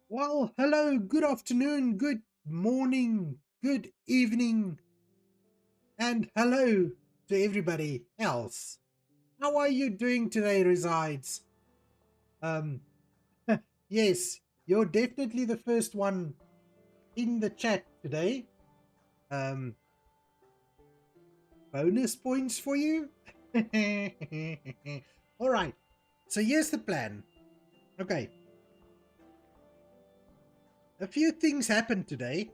Well, hello, good afternoon, good morning, good evening, and hello to everybody else. How are you doing today, Resides? Um, yes, you're definitely the first one in the chat today. Um, Bonus points for you? All right, so here's the plan. Okay, a few things happened today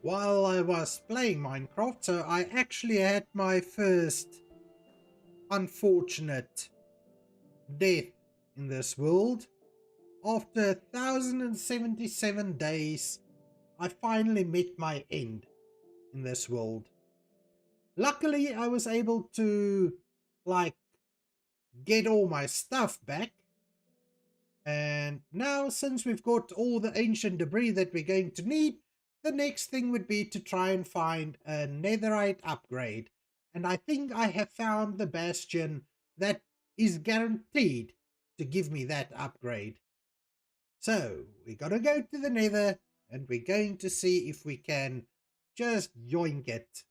while I was playing Minecraft, so I actually had my first unfortunate death in this world. After 1077 days, I finally met my end in this world. Luckily, I was able to, like, get all my stuff back. And now, since we've got all the ancient debris that we're going to need, the next thing would be to try and find a netherite upgrade. And I think I have found the bastion that is guaranteed to give me that upgrade. So, we gotta go to the nether and we're going to see if we can just yoink it.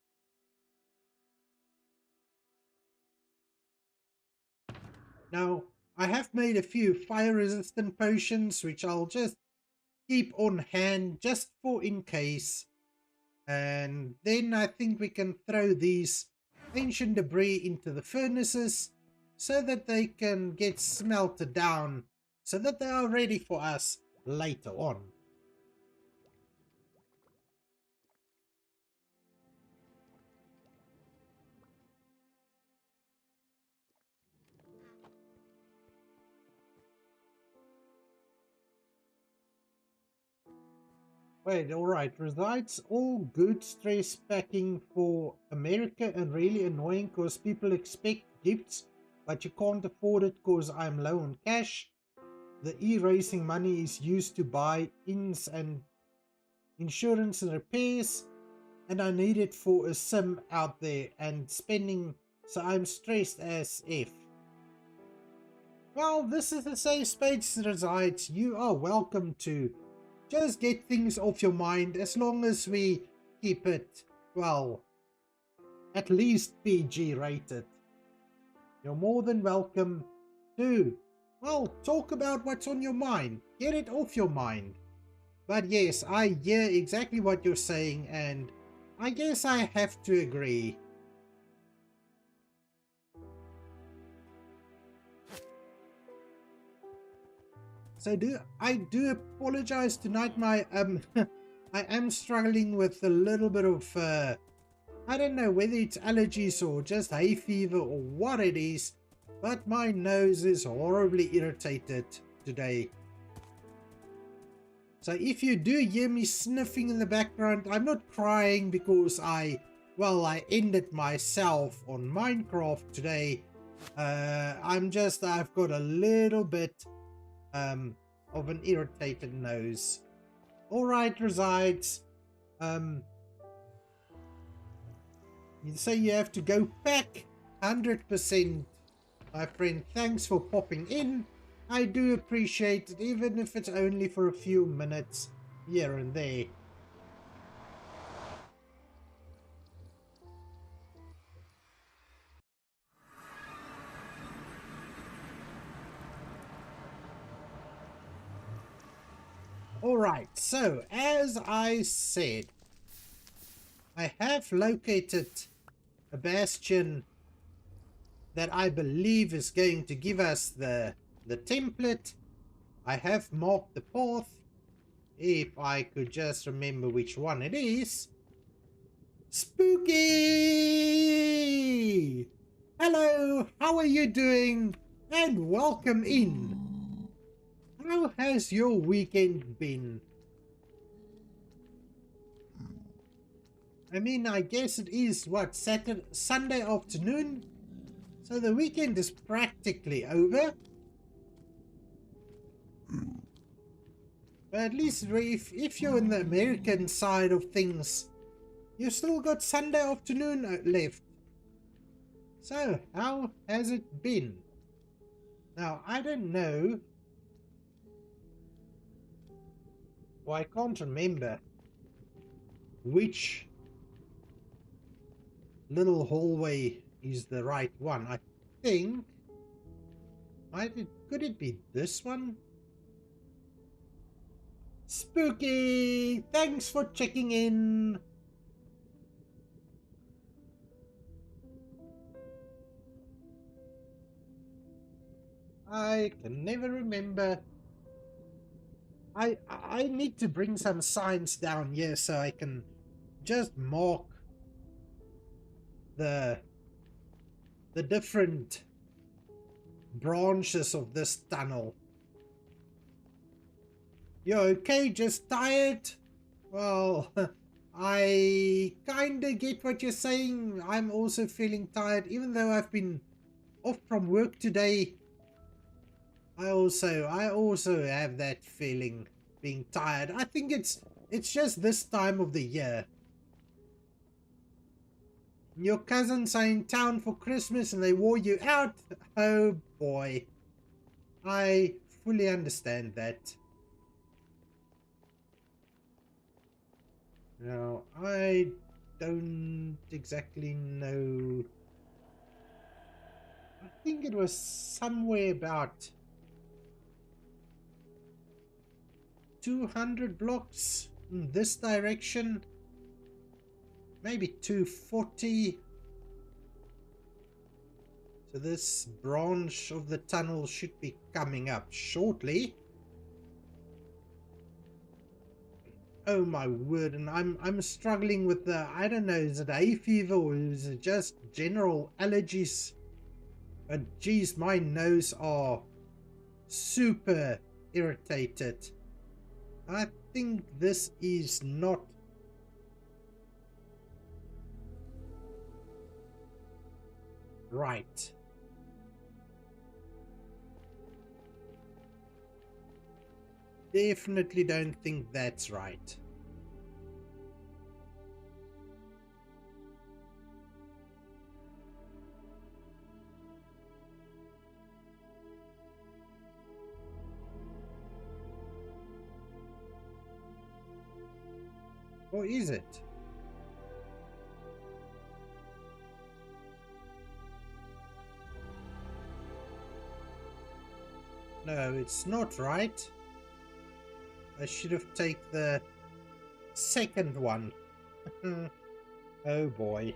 Now, I have made a few fire resistant potions which I'll just keep on hand just for in case. And then I think we can throw these ancient debris into the furnaces so that they can get smelted down so that they are ready for us later on. Wait, alright, resides all good stress packing for America and really annoying because people expect gifts but you can't afford it because I'm low on cash. The e-racing money is used to buy ins and insurance and repairs, and I need it for a sim out there and spending, so I'm stressed as F. Well, this is the safe space resides. You are welcome to just get things off your mind as long as we keep it, well, at least PG rated. You're more than welcome to, well, talk about what's on your mind. Get it off your mind. But yes, I hear exactly what you're saying, and I guess I have to agree. So I do apologize tonight. My I am struggling with a little bit of I don't know whether it's allergies or just hay fever or what it is, but my nose is horribly irritated today. So if you do hear me sniffing in the background, I'm not crying because I ended myself on Minecraft today. I've got a little bit of an irritated nose. Alright, resides. You say you have to go back 100%. My friend, thanks for popping in. I do appreciate it, even if it's only for a few minutes here and there. Alright, so as I said, I have located a bastion that I believe is going to give us the template. I have marked the path. If I could just remember which one it is. Spooky! Hello, how are you doing? And welcome in. How has your weekend been? I mean, I guess it is, what, Sunday afternoon? So the weekend is practically over. But at least if you're in the American side of things, you've still got Sunday afternoon left. So, how has it been? Now, I don't know Well, I can't remember which little hallway is the right one. I think... could it be this one? Spooky! Thanks for checking in! I can never remember. I need to bring some signs down here so I can just mark the different branches of this tunnel. You okay? Just tired? Well, I kinda get what you're saying. I'm also feeling tired, even though I've been off from work today. I also have that feeling, being tired. I think it's just this time of the year. Your cousins are in town for Christmas and they wore you out. Oh boy. I fully understand that. Now, I don't exactly know. I think it was somewhere about 200 blocks in this direction. Maybe 240. So this branch of the tunnel should be coming up shortly. Oh my word, and I'm struggling with the, I don't know, is it hay fever or is it just general allergies? But geez, my nose are super irritated. I think this is not right. Definitely don't think that's right. Or is it? No, it's not right. I should have taken the second one. Oh boy.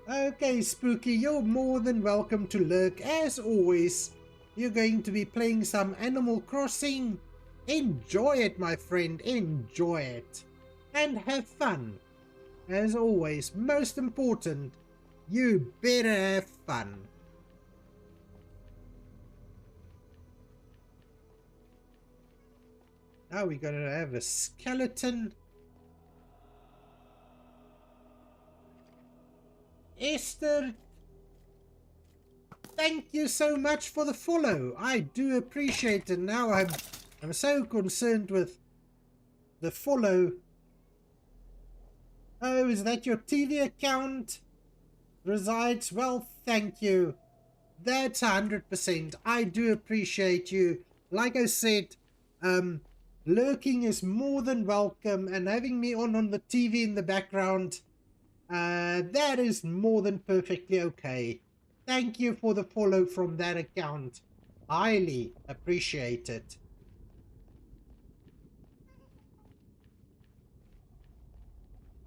Okay, Spooky, you're more than welcome to lurk. As always, you're going to be playing some Animal Crossing. Enjoy it, my friend. Enjoy it. And have fun. As always, most important, you better have fun. Now we're going to have a skeleton. Esther, thank you so much for the follow. I do appreciate it. Now I'm so concerned with the follow. Oh, is that your TV account? Resides? Well, thank you. That's 100%. I do appreciate you. Like I said, lurking is more than welcome, and having me on the TV in the background, that is more than perfectly okay. Thank you for the follow from that account. Highly appreciate it.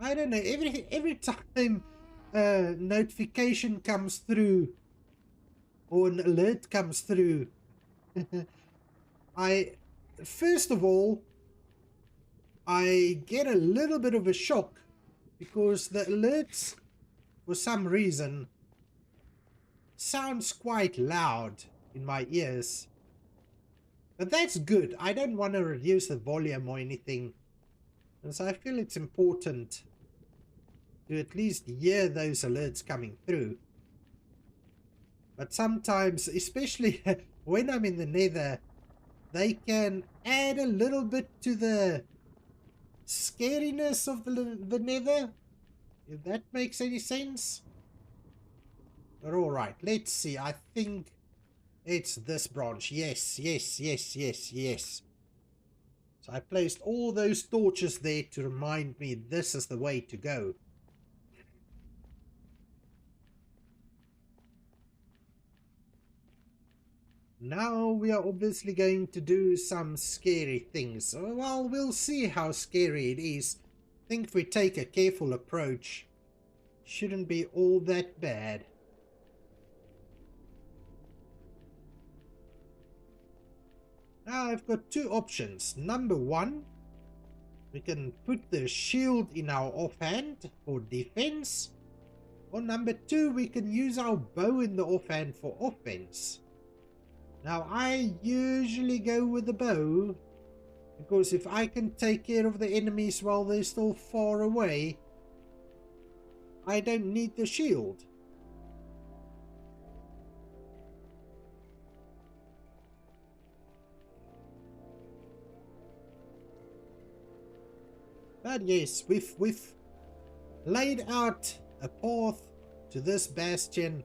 I don't know, every time a notification comes through or an alert comes through, first of all, I get a little bit of a shock because the alerts, for some reason, sounds quite loud in my ears. But that's good. I don't want to reduce the volume or anything. And so I feel it's important to at least hear those alerts coming through. But sometimes, especially when I'm in the nether, they can add a little bit to the scariness of the nether, if that makes any sense. But alright, let's see. I think It's this branch. Yes, yes, yes, yes, yes. So I placed all those torches there to remind me this is the way to go. Now we are obviously going to do some scary things. Well, we'll see how scary it is. I think if we take a careful approach, shouldn't be all that bad. Now I've got two options. Number one, we can put the shield in our offhand for defense. Or number two, we can use our bow in the offhand for offense. Now I usually go with the bow, because if I can take care of the enemies while they're still far away, I don't need the shield. But yes, we've laid out a path to this bastion,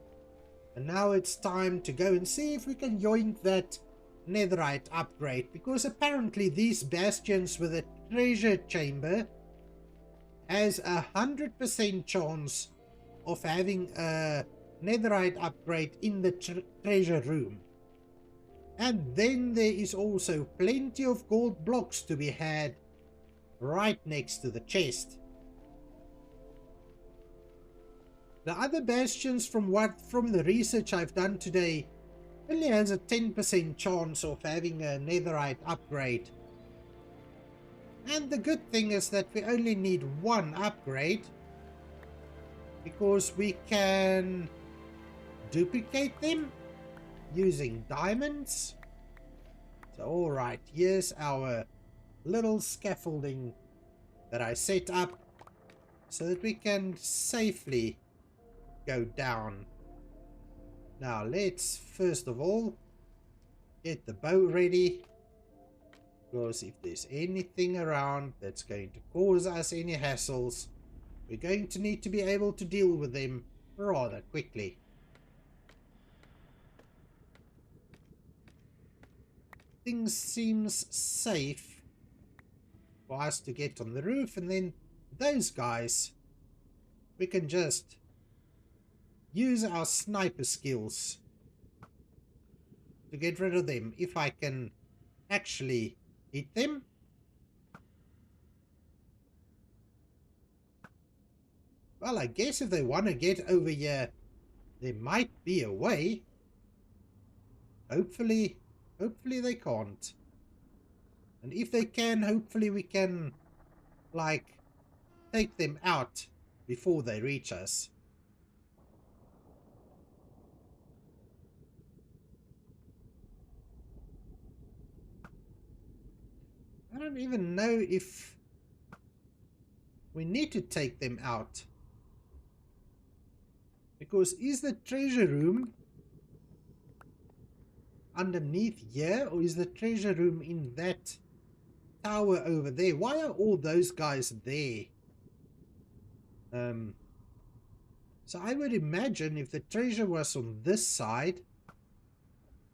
and now it's time to go and see if we can yoink that Netherite upgrade, because apparently these bastions with a treasure chamber has 100% chance of having a Netherite upgrade in the treasure room. And then there is also plenty of gold blocks to be had right next to the chest. The other bastions, from the research I've done today, only has a 10% chance of having a Netherite upgrade. And the good thing is that we only need one upgrade, because we can duplicate them using diamonds. So alright, here's our little scaffolding that I set up so that we can safely go down. Now let's first of all get the bow ready, because if there's anything around that's going to cause us any hassles, we're going to need to be able to deal with them rather quickly. Things seems safe for us to get on the roof, and then those guys, we can just use our sniper skills to get rid of them if I can actually hit them. Well, I guess if they want to get over here, there might be a way. Hopefully they can't. And if they can, hopefully we can, like, take them out before they reach us. I don't even know if we need to take them out. Because is the treasure room underneath here, or is the treasure room in that tower over there? Why are all those guys there? So I would imagine if the treasure was on this side,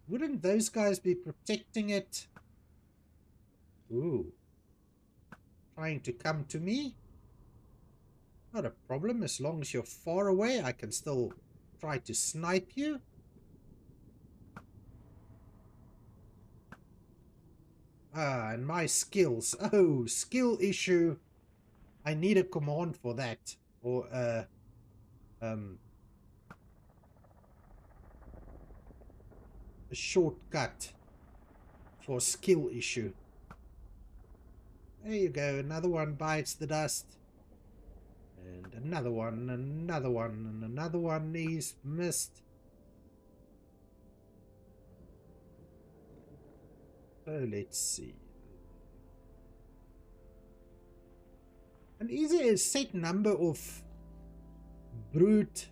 wouldn't those guys be protecting it? Ooh. Trying to come to me? Not a problem, as long as you're far away, I can still try to snipe you. Ah, and my skills. Oh, skill issue. I need a command for that. Or a shortcut for skill issue. There you go, another one bites the dust. And another one, and another one is missed. So let's see. And is there a set number of brutes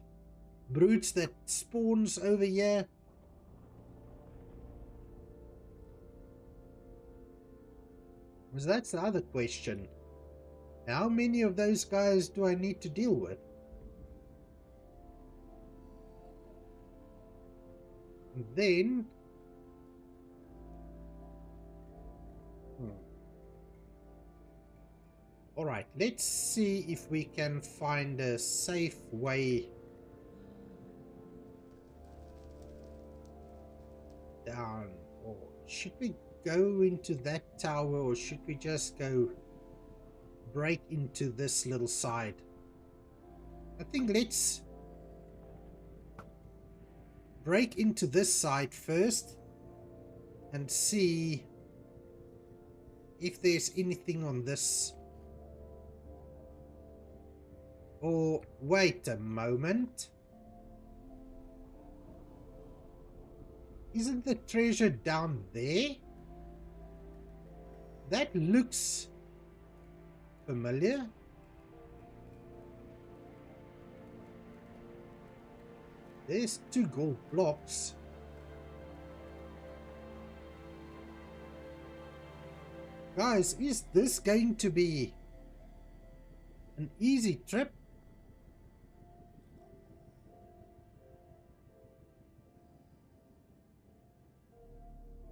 that spawns over here? Because that's the other question. How many of those guys do I need to deal with? And then let's see if we can find a safe way down. Or should we go into that tower, or should we just go break into this little side? I think let's break into this side first and see if there's anything on this. Or wait a moment. Isn't the treasure down there? That looks familiar. There's 2 gold blocks. Guys, is this going to be an easy trip?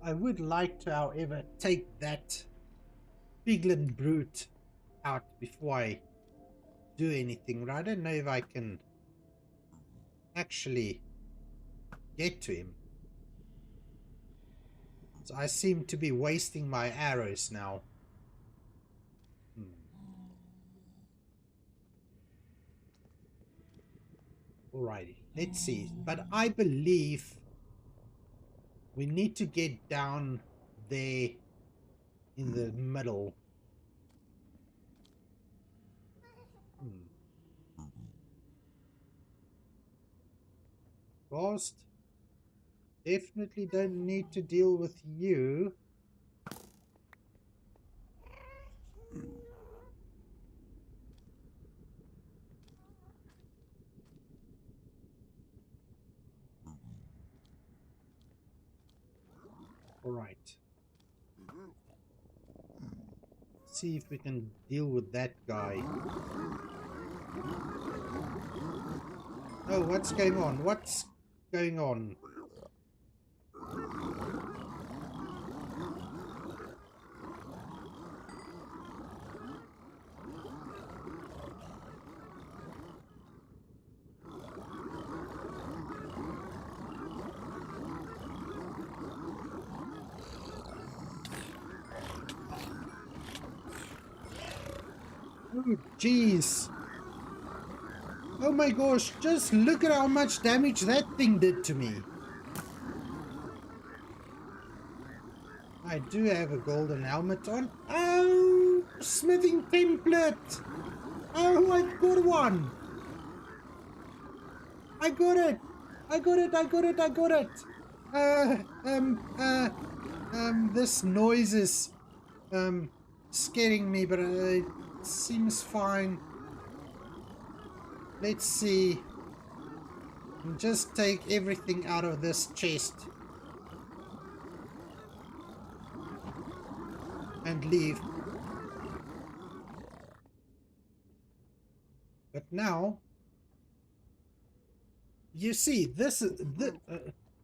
I would like to, however, take that piglin brute out before I do anything. I don't know if I can actually get to him. So I seem to be wasting my arrows now. Alrighty, let's see. But I believe we need to get down there in the middle. Ghost, definitely don't need to deal with you. Alright. See if we can deal with that guy. Oh, what's going on? What's going on? Oh, jeez. Oh my gosh, just look at how much damage that thing did to me. I do have a golden helmet on. Oh, smithing template. Oh, I got one. I got it. I got it. I got it. I got it. This noise is, scaring me, but it seems fine. Let's see. Just take everything out of this chest. And leave. But now, you see, this is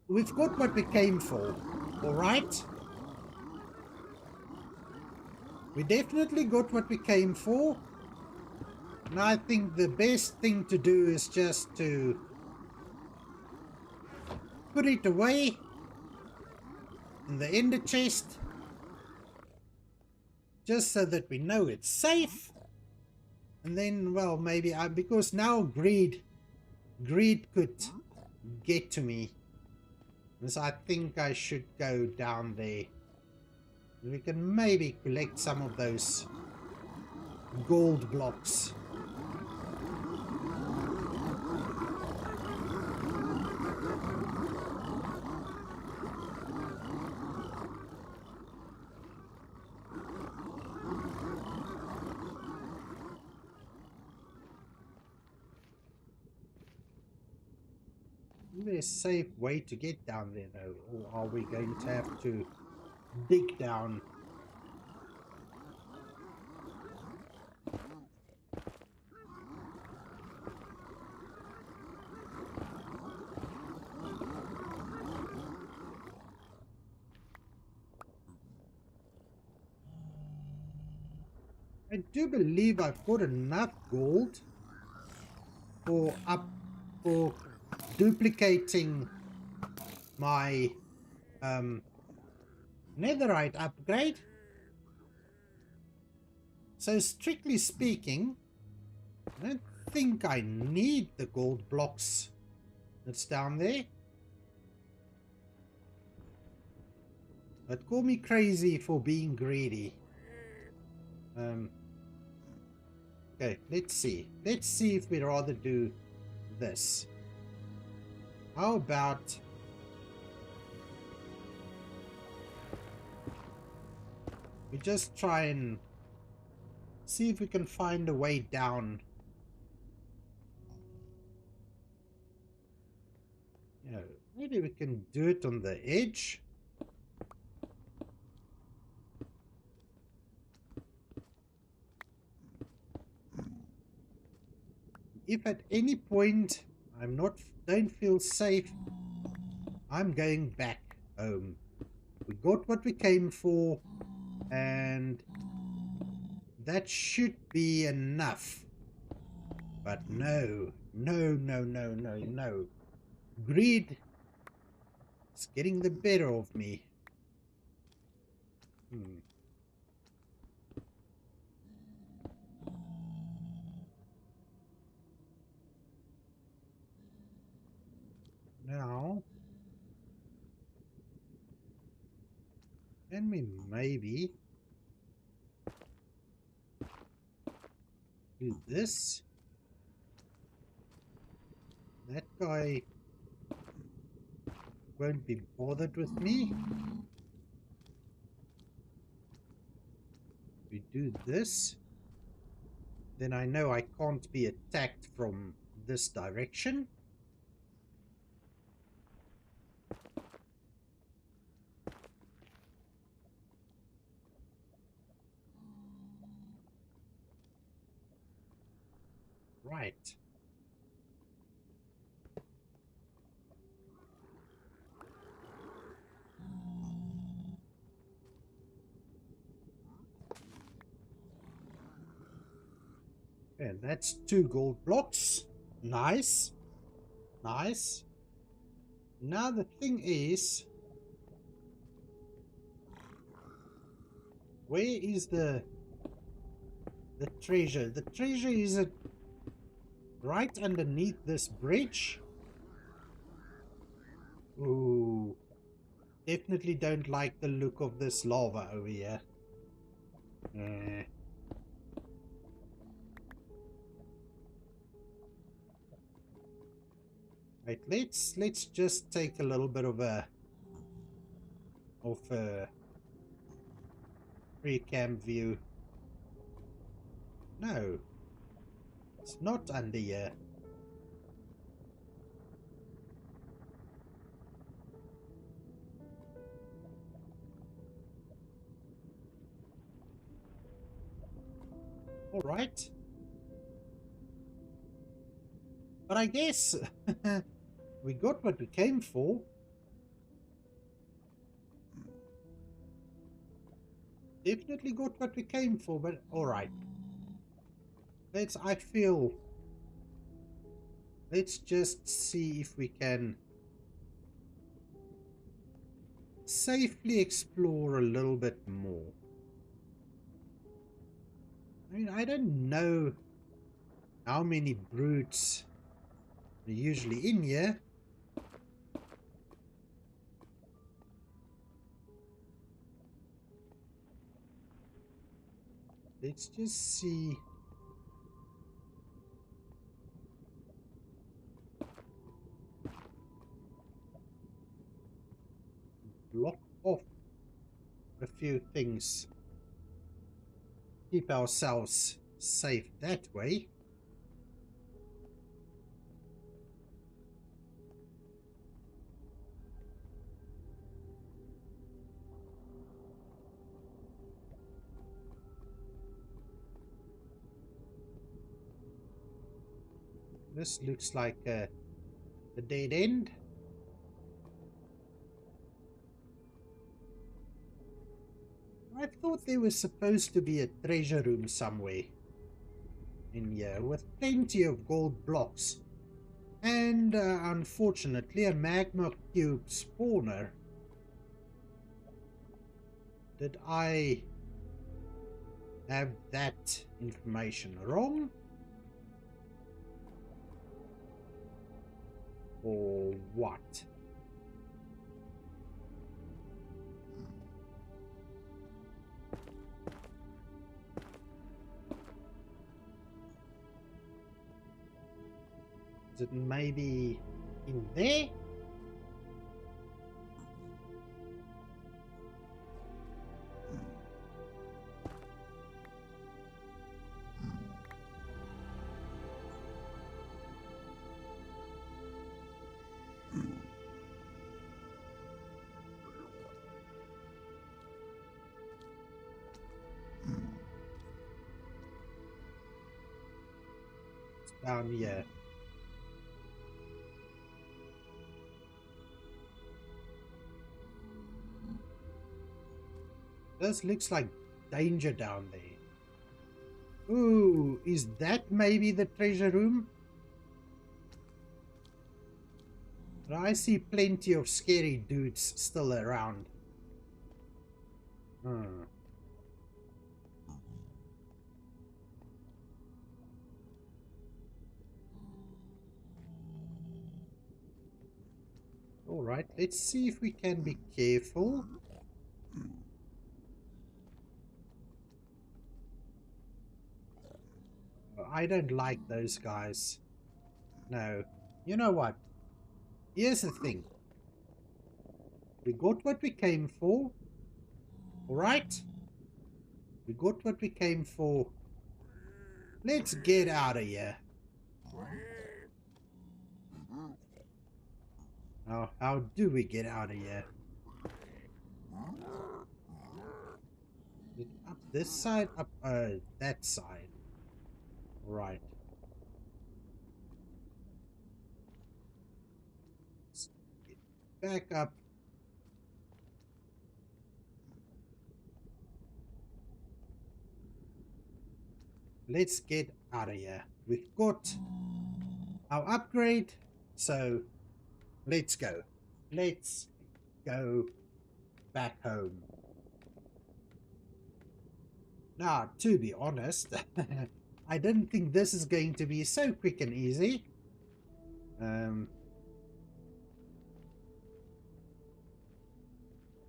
we've got what we came for. All right. We definitely got what we came for. And I think the best thing to do is just to put it away in the ender chest. Just so that we know it's safe. And then, well, maybe because now greed could get to me. So I think I should go down there. We can maybe collect some of those gold blocks. Is there a safe way to get down there though, or are we going to have to dig down? I I do believe I've got enough gold for duplicating my Netherite upgrade. So strictly speaking, I don't think I need the gold blocks that's down there. But call me crazy for being greedy. Okay, let's see. Let's see if we'd rather do this. How about we just try and see if we can find a way down. You know, maybe we can do it on the edge. If at any point don't feel safe, I'm going back home. We got what we came for, and that should be enough. But no, no, no, no, no, no. Greed is getting the better of me. Now, can we maybe do this? That guy won't be bothered with me. We do this, then I know I can't be attacked from this direction. Right. And that's 2 gold blocks. Nice. Nice. Now the thing is, where is the treasure? The treasure is right underneath this bridge. Ooh. Definitely don't like the look of this lava over here. Right, let's just take a little bit of a pre-cam view. No, it's not under here. All right, but I guess we got what we came for. Definitely got what we came for, but all right. Let's just see if we can safely explore a little bit more. I mean, I don't know how many brutes are usually in here. Let's just see. Block off a few things. Keep ourselves safe that way. This looks like a dead end. I thought there was supposed to be a treasure room somewhere in here with plenty of gold blocks. And unfortunately a magma cube spawner. Did I have that information wrong? Or what? Is it maybe in there? It's down here. This looks like danger down there. Ooh, is that maybe the treasure room? But I see plenty of scary dudes still around. Alright, let's see if we can be careful. I don't like those guys. No. You know what? Here's the thing. We got what we came for. Alright? We got what we came for. Let's get out of here. Now, how do we get out of here? Up this side? Up that side. Right. Let's get back up. Let's get out of here. We've got our upgrade, so let's go. Let's go back home. Now, to be honest, I didn't think this is going to be so quick and easy. So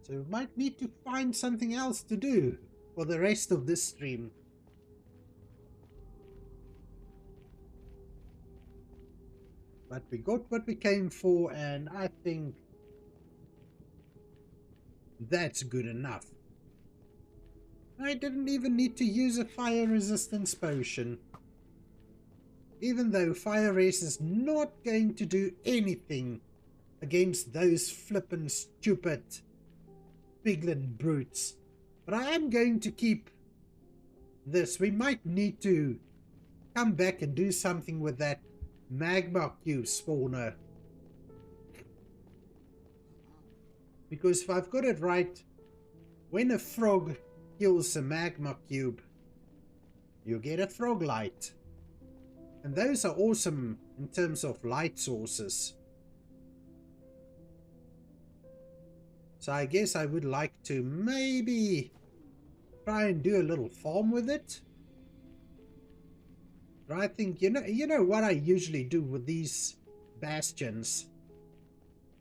we might need to find something else to do for the rest of this stream. But we got what we came for, and I think that's good enough. I didn't even need to use a fire resistance potion. Even though fire res is not going to do anything against those flippin' stupid piglin brutes. But I am going to keep this. We might need to come back and do something with that magma cube spawner. Because if I've got it right, when a frog kills a magma cube, you get a frog light. And those are awesome in terms of light sources. So I guess I would like to maybe try and do a little farm with it. But I think, you know what I usually do with these bastions?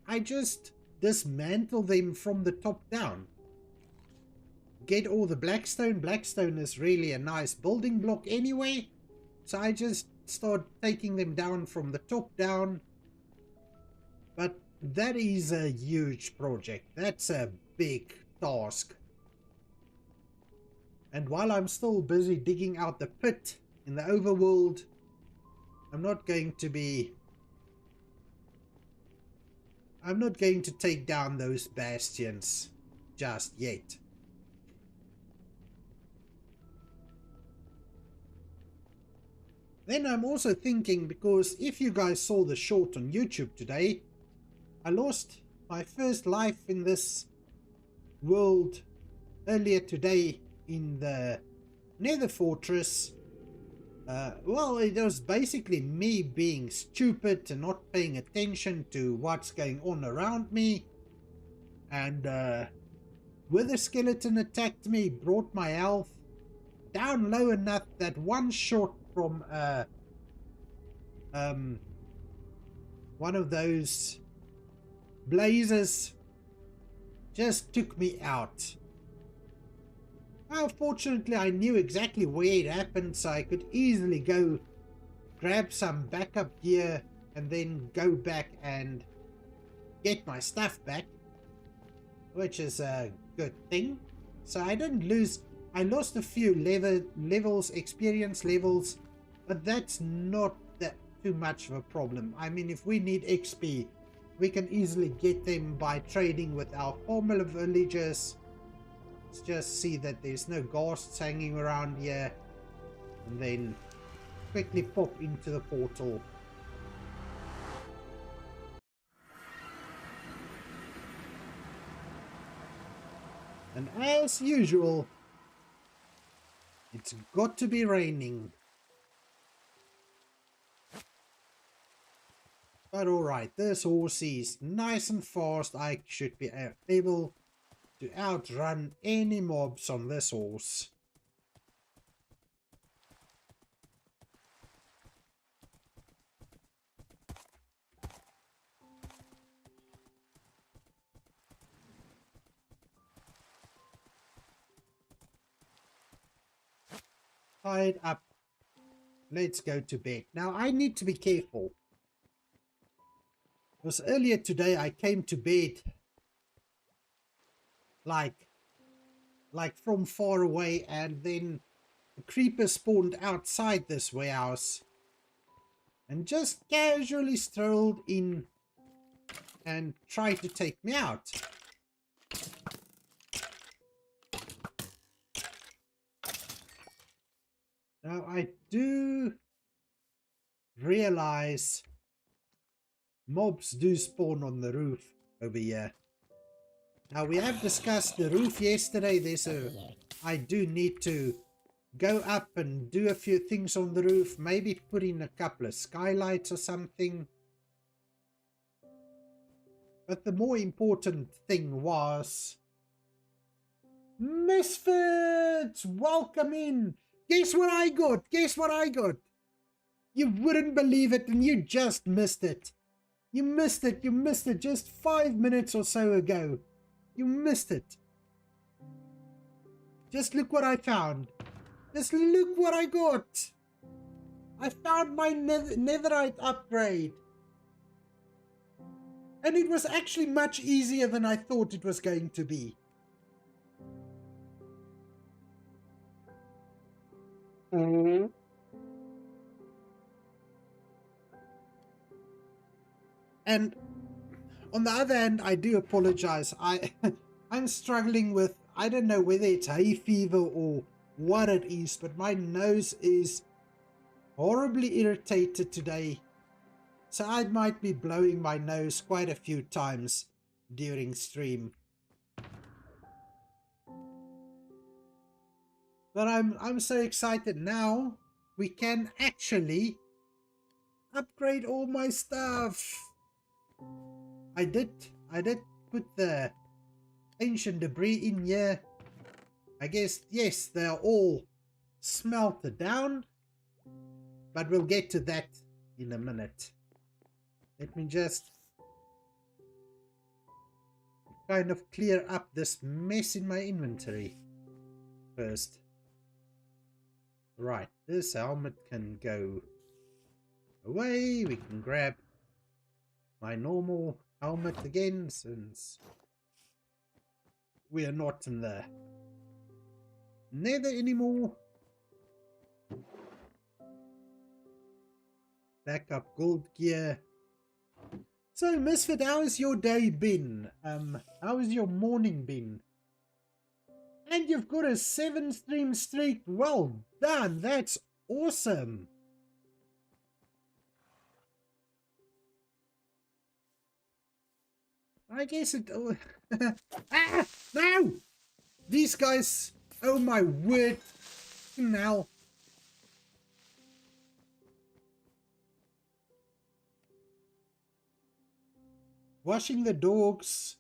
I just dismantle them from the top down. Get all the blackstone. Blackstone is really a nice building block anyway. So I just start taking them down from the top down. But that is a huge project. That's a big task. And while I'm still busy digging out the pit in the overworld, I'm not going to take down those bastions just yet. Then I'm also thinking, because if you guys saw the short on YouTube today, I lost my first life in this world earlier today in the Nether Fortress, well, it was basically me being stupid and not paying attention to what's going on around me. And Wither Skeleton attacked me, brought my health down low enough that one shot from one of those blazes just took me out. Well, fortunately, I knew exactly where it happened, so I could easily go grab some backup gear and then go back and get my stuff back, which is a good thing. So I didn't lose. I lost a few levels, experience levels, but that's not that too much of a problem. I mean, if we need XP, we can easily get them by trading with our former villagers. Let's just see that there's no ghosts hanging around here, and then quickly pop into the portal. And as usual, it's got to be raining. But alright, this horse is nice and fast. I should be able to outrun any mobs on this horse. Tied up. Let's go to bed. Now I need to be careful. Because earlier today I came to bed like from far away, and then a creeper spawned outside this warehouse and just casually strolled in and tried to take me out. Now I do realize mobs do spawn on the roof over here. Now we have discussed the roof yesterday. I do need to go up and do a few things on the roof. Maybe put in a couple of skylights or something. But the more important thing was... Misfits! Welcome in! Guess what I got? Guess what I got? You wouldn't believe it, and you just missed it. You missed it. You missed it just 5 minutes or so ago. You missed it. Just look what I found. Just look what I got. I found my Netherite upgrade. And it was actually much easier than I thought it was going to be. And on the other hand, I do apologize. I'm struggling with, I don't know whether it's hay fever or what it is, but my nose is horribly irritated today. So I might be blowing my nose quite a few times during stream. But I'm so excited now. We can actually upgrade all my stuff. I did put the ancient debris in here. I guess, yes, they're all smelted down, but we'll get to that in a minute. Let me just kind of clear up this mess in my inventory first. Right, this helmet can go away. We can grab my normal helmet again, since we are not in the Nether anymore. Back up gold gear. So, Misfit, how has your day been? How has your morning been? And you've got a 7-stream streak. Well done. That's awesome. I guess it... Ah! No! These guys, oh my word, now. Washing the dogs,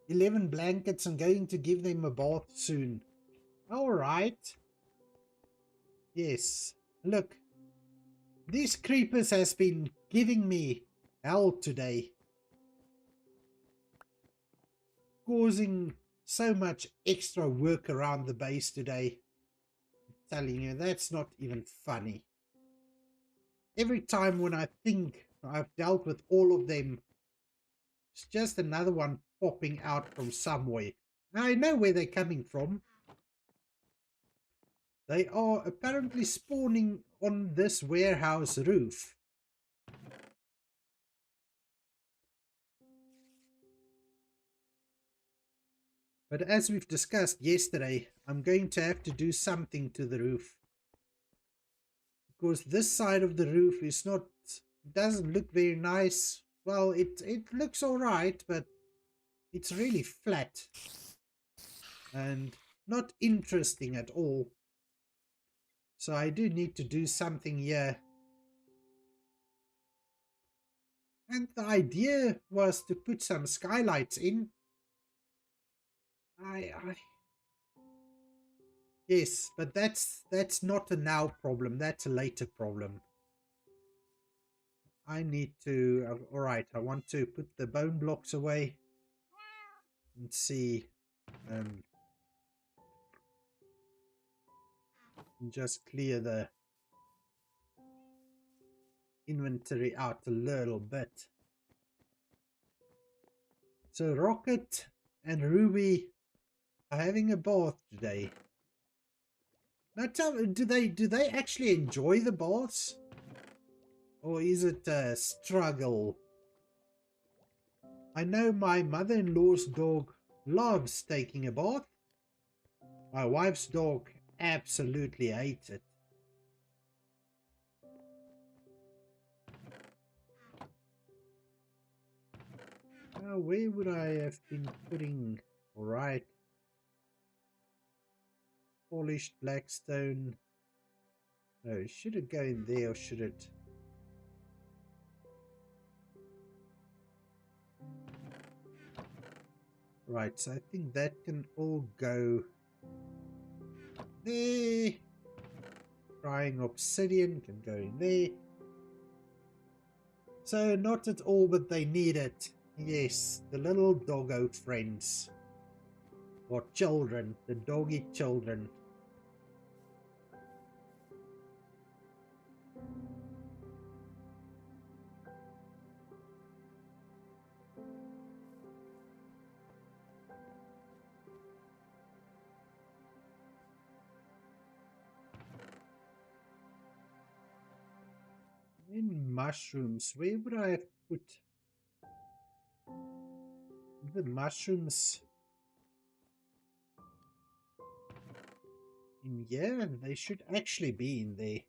11 blankets, and going to give them a bath soon. Alright. Yes. Look. These creepers has been giving me hell today. Causing so much extra work around the base today. I'm telling you, that's not even funny. Every time when I think I've dealt with all of them, it's just another one popping out from somewhere. I know where they're coming from. They are apparently spawning on this warehouse roof. But as we've discussed yesterday, I'm going to have to do something to the roof. Because this side of the roof is not, doesn't look very nice. Well, it looks alright, but it's really flat. And not interesting at all. So I do need to do something here. And the idea was to put some skylights in. Yes, but that's not a now problem. That's a later problem. I need to... Alright, I want to put the bone blocks away. And see... and just clear the inventory out a little bit. So Rocket and Ruby are having a bath today. Now tell me, do they actually enjoy the baths? Or is it a struggle? I know my mother-in-law's dog loves taking a bath. My wife's dog absolutely hates it. Now, where would I have been putting... Alright. Polished blackstone. No, should it go in there or should it... Right, so I think that can all go there. Crying obsidian can go in there. So not at all, but they need it. Yes, the little doggo friends. Or children, the doggy children. In mushrooms, where would I have put the mushrooms? In here? They should actually be in there.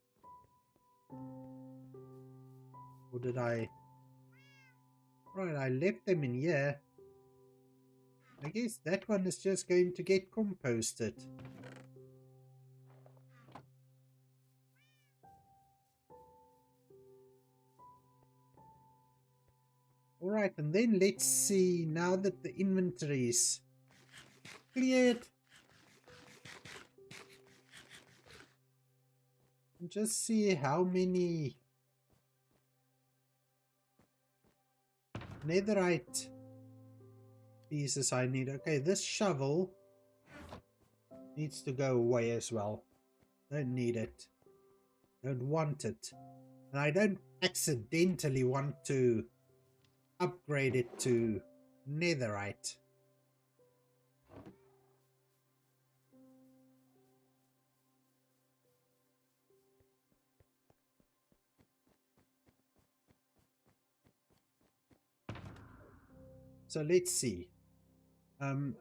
Or did I... Right, I left them in here. I guess that one is just going to get composted. Alright, and then let's see, now that the inventory is cleared. And just see how many netherite pieces I need. Okay, this shovel needs to go away as well. Don't need it. Don't want it. And I don't accidentally want to upgrade it to netherite. So let's see. Do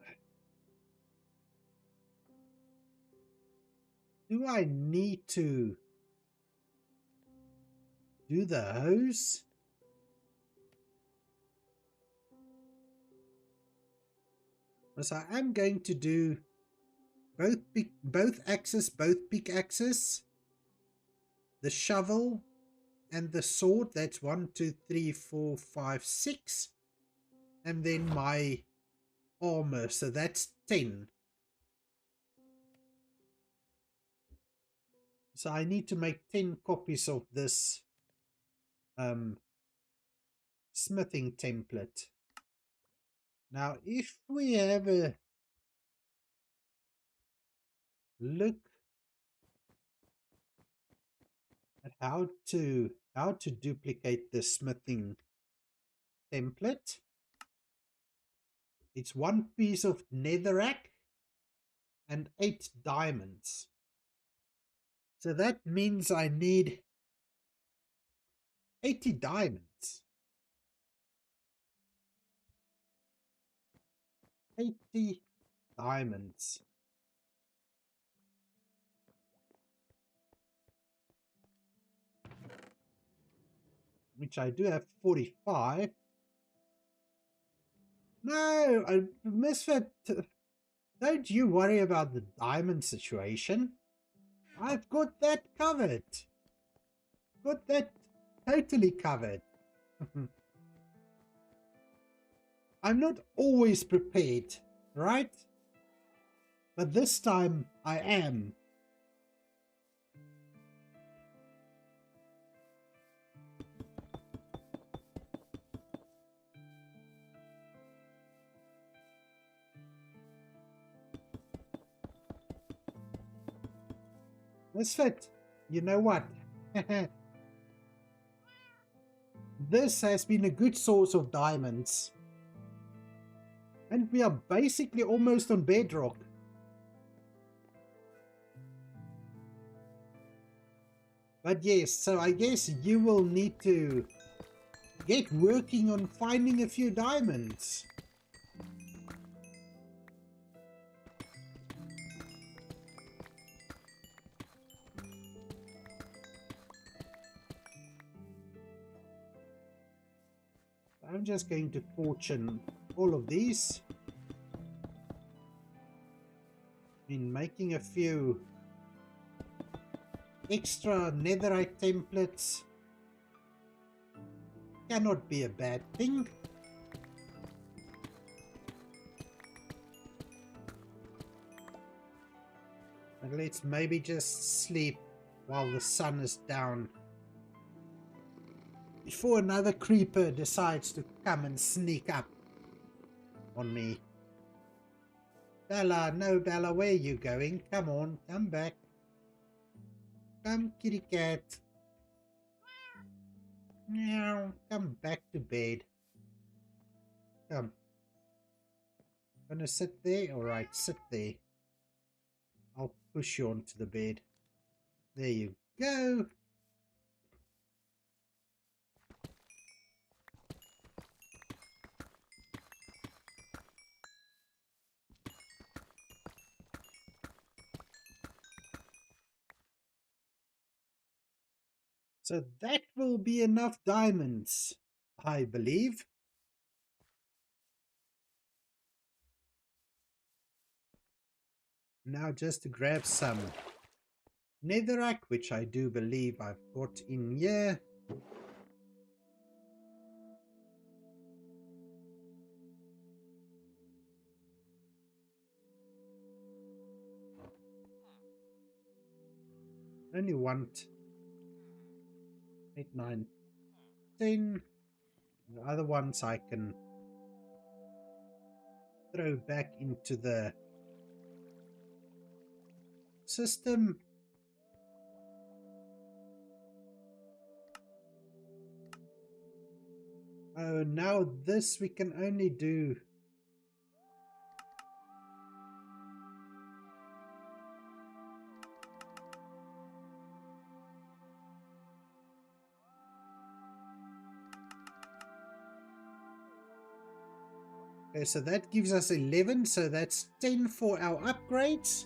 I need to do the hose? Because I am going to do both axes, both pickaxes, the shovel, and the sword. That's 1, 2, 3, 4, 5, 6. And then my armor, so that's 10. So I need to make 10 copies of this smithing template. Now if we have a look at how to duplicate the smithing template, it's 1 piece of netherrack and 8 diamonds. So that means I need 80 diamonds. 80 diamonds. Which I do have 45. No, Misfit, don't you worry about the diamond situation. I've got that covered. Got that totally covered. I'm not always prepared, right? But this time I am. Misfit, you know what? This has been a good source of diamonds. And we are basically almost on bedrock. But yes, so I guess you will need to get working on finding a few diamonds. I'm just going to fortune all of these in making a few extra netherite templates. Cannot be a bad thing. And let's maybe just sleep while the sun is down, before another creeper decides to come and sneak up on me. Bella, no Bella, where are you going? Come on, come back. Come, kitty cat. Meow, come back to bed. Come. Gonna sit there? Alright, sit there. I'll push you onto the bed. There you go. So that will be enough diamonds, I believe. Now just to grab some netherrack, which I do believe I've got in here. Only want 8, 9, 10. The other ones I can throw back into the system. Oh, now this we can only do. Okay, so that gives us 11, so that's 10 for our upgrades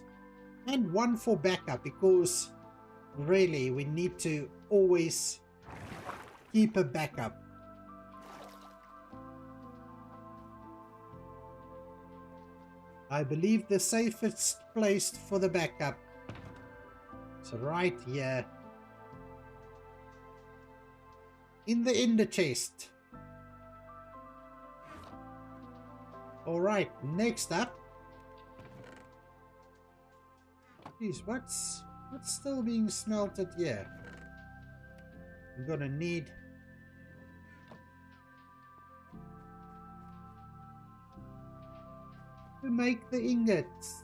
and 1 for backup, because really we need to always keep a backup. I believe the safest place for the backup. So right here. In the ender chest. Alright, next up. Jeez, what's still being smelted here? I'm gonna need to make the ingots.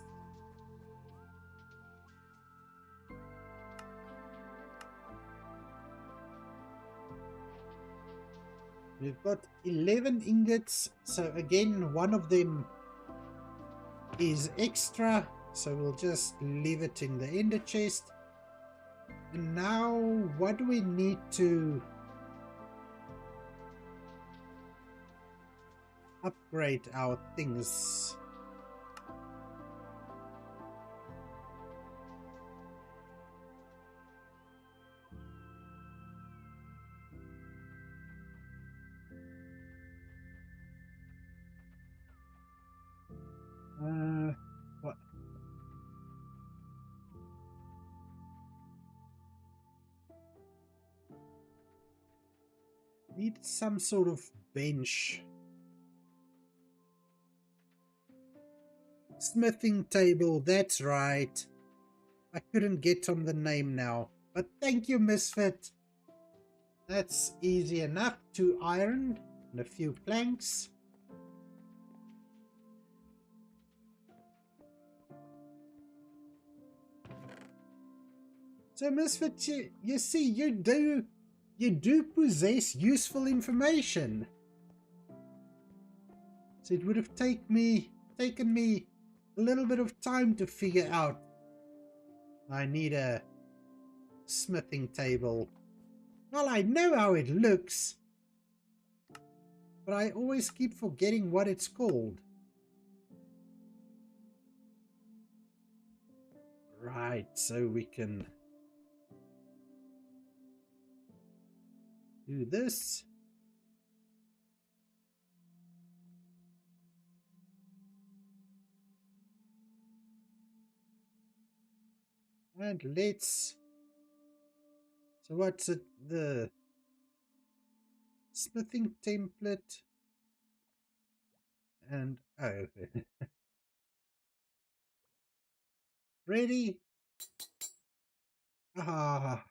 We've got 11 ingots, so again, one of them is extra, so we'll just leave it in the ender chest. And now, what do we need to upgrade our things? What? Need some sort of bench. Smithing table, that's right. I couldn't get on the name now. But thank you, Misfit. That's easy enough. 2 iron and a few planks. So Misfit, you see, you do possess useful information. So it would have taken me a little bit of time to figure out I need a smithing table. Well, I know how it looks, but I always keep forgetting what it's called. Right, so we can do this. And let's... So what's it? The smithing template. And... oh. Ready? Ah.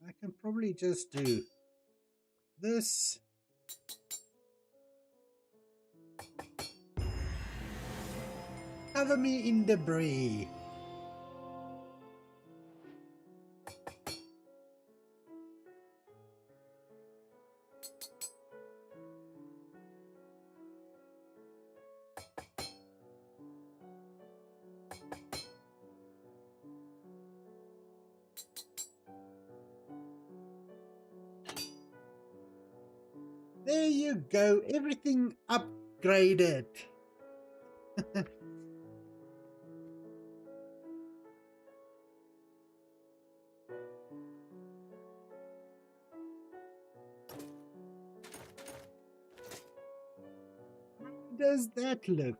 I can probably just do this. Cover me in debris. There you go, everything upgraded. How does that look?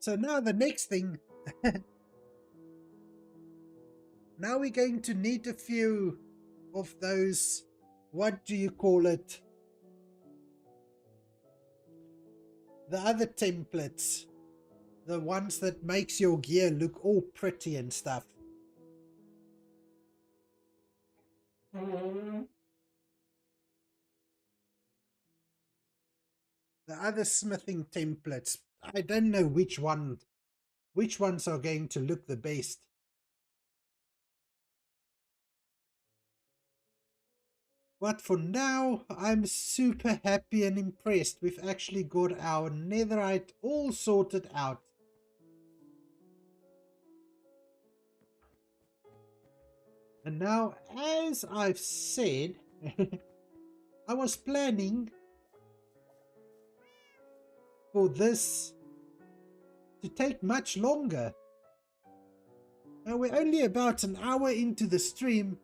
So now the next thing, now we're going to need a few of those, what do you call it? The other templates. The ones that makes your gear look all pretty and stuff. The other smithing templates. I don't know which ones are going to look the best. But for now, I'm super happy and impressed. We've actually got our netherite all sorted out. And now, as I've said, I was planning for this to take much longer. Now we're only about an hour into the stream.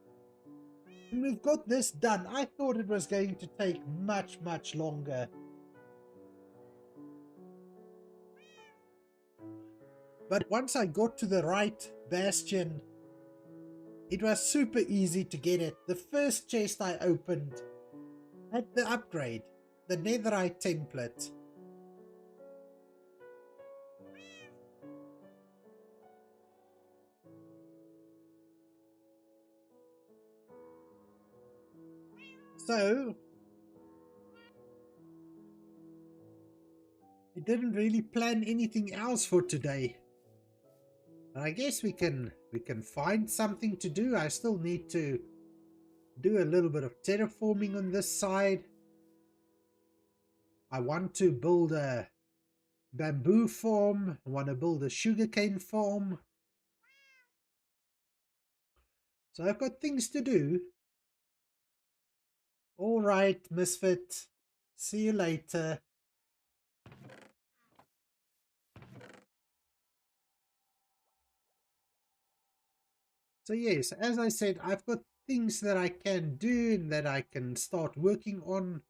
And we've got this done. I thought it was going to take much, much longer. But once I got to the right bastion, it was super easy to get it. The first chest I opened had the upgrade, the Netherite template. So we didn't really plan anything else for today. I guess we can find something to do. I still need to do a little bit of terraforming on this side. I want to build a bamboo farm. I want to build a sugarcane farm. So I've got things to do. All right, Misfit. See you later. So yes, as I said, I've got things that I can do and that I can start working on.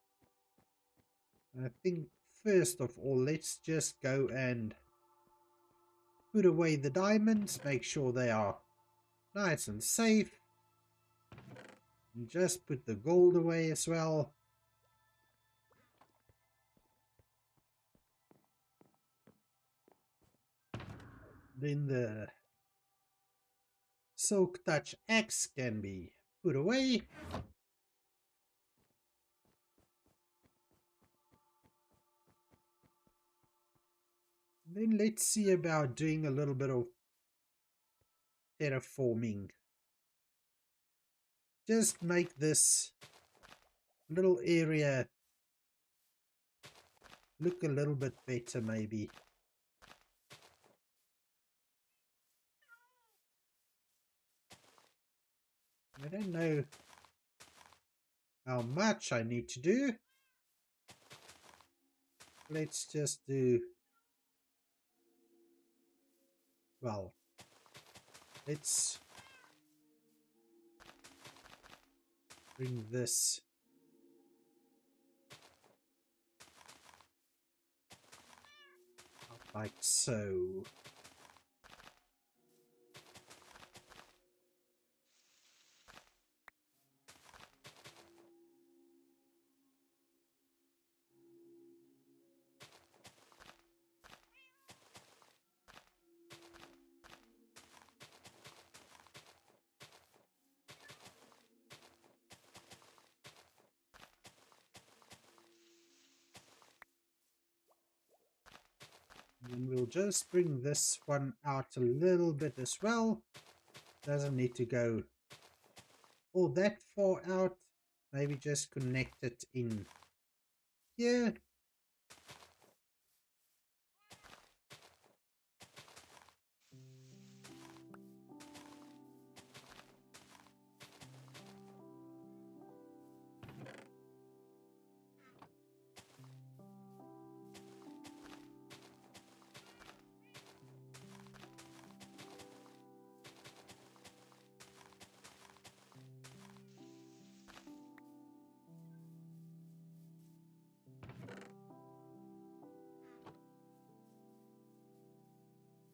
I think first of all, let's just go and put away the diamonds, make sure they are nice and safe. And just put the gold away as well. Then the Silk Touch axe can be put away. Then let's see about doing a little bit of terraforming. Just make this little area look a little bit better maybe. I don't know how much I need to do. Let's just do, well, let's bring this up like so. And we'll just bring this one out a little bit as well. Doesn't need to go all that far out. Maybe just connect it in here.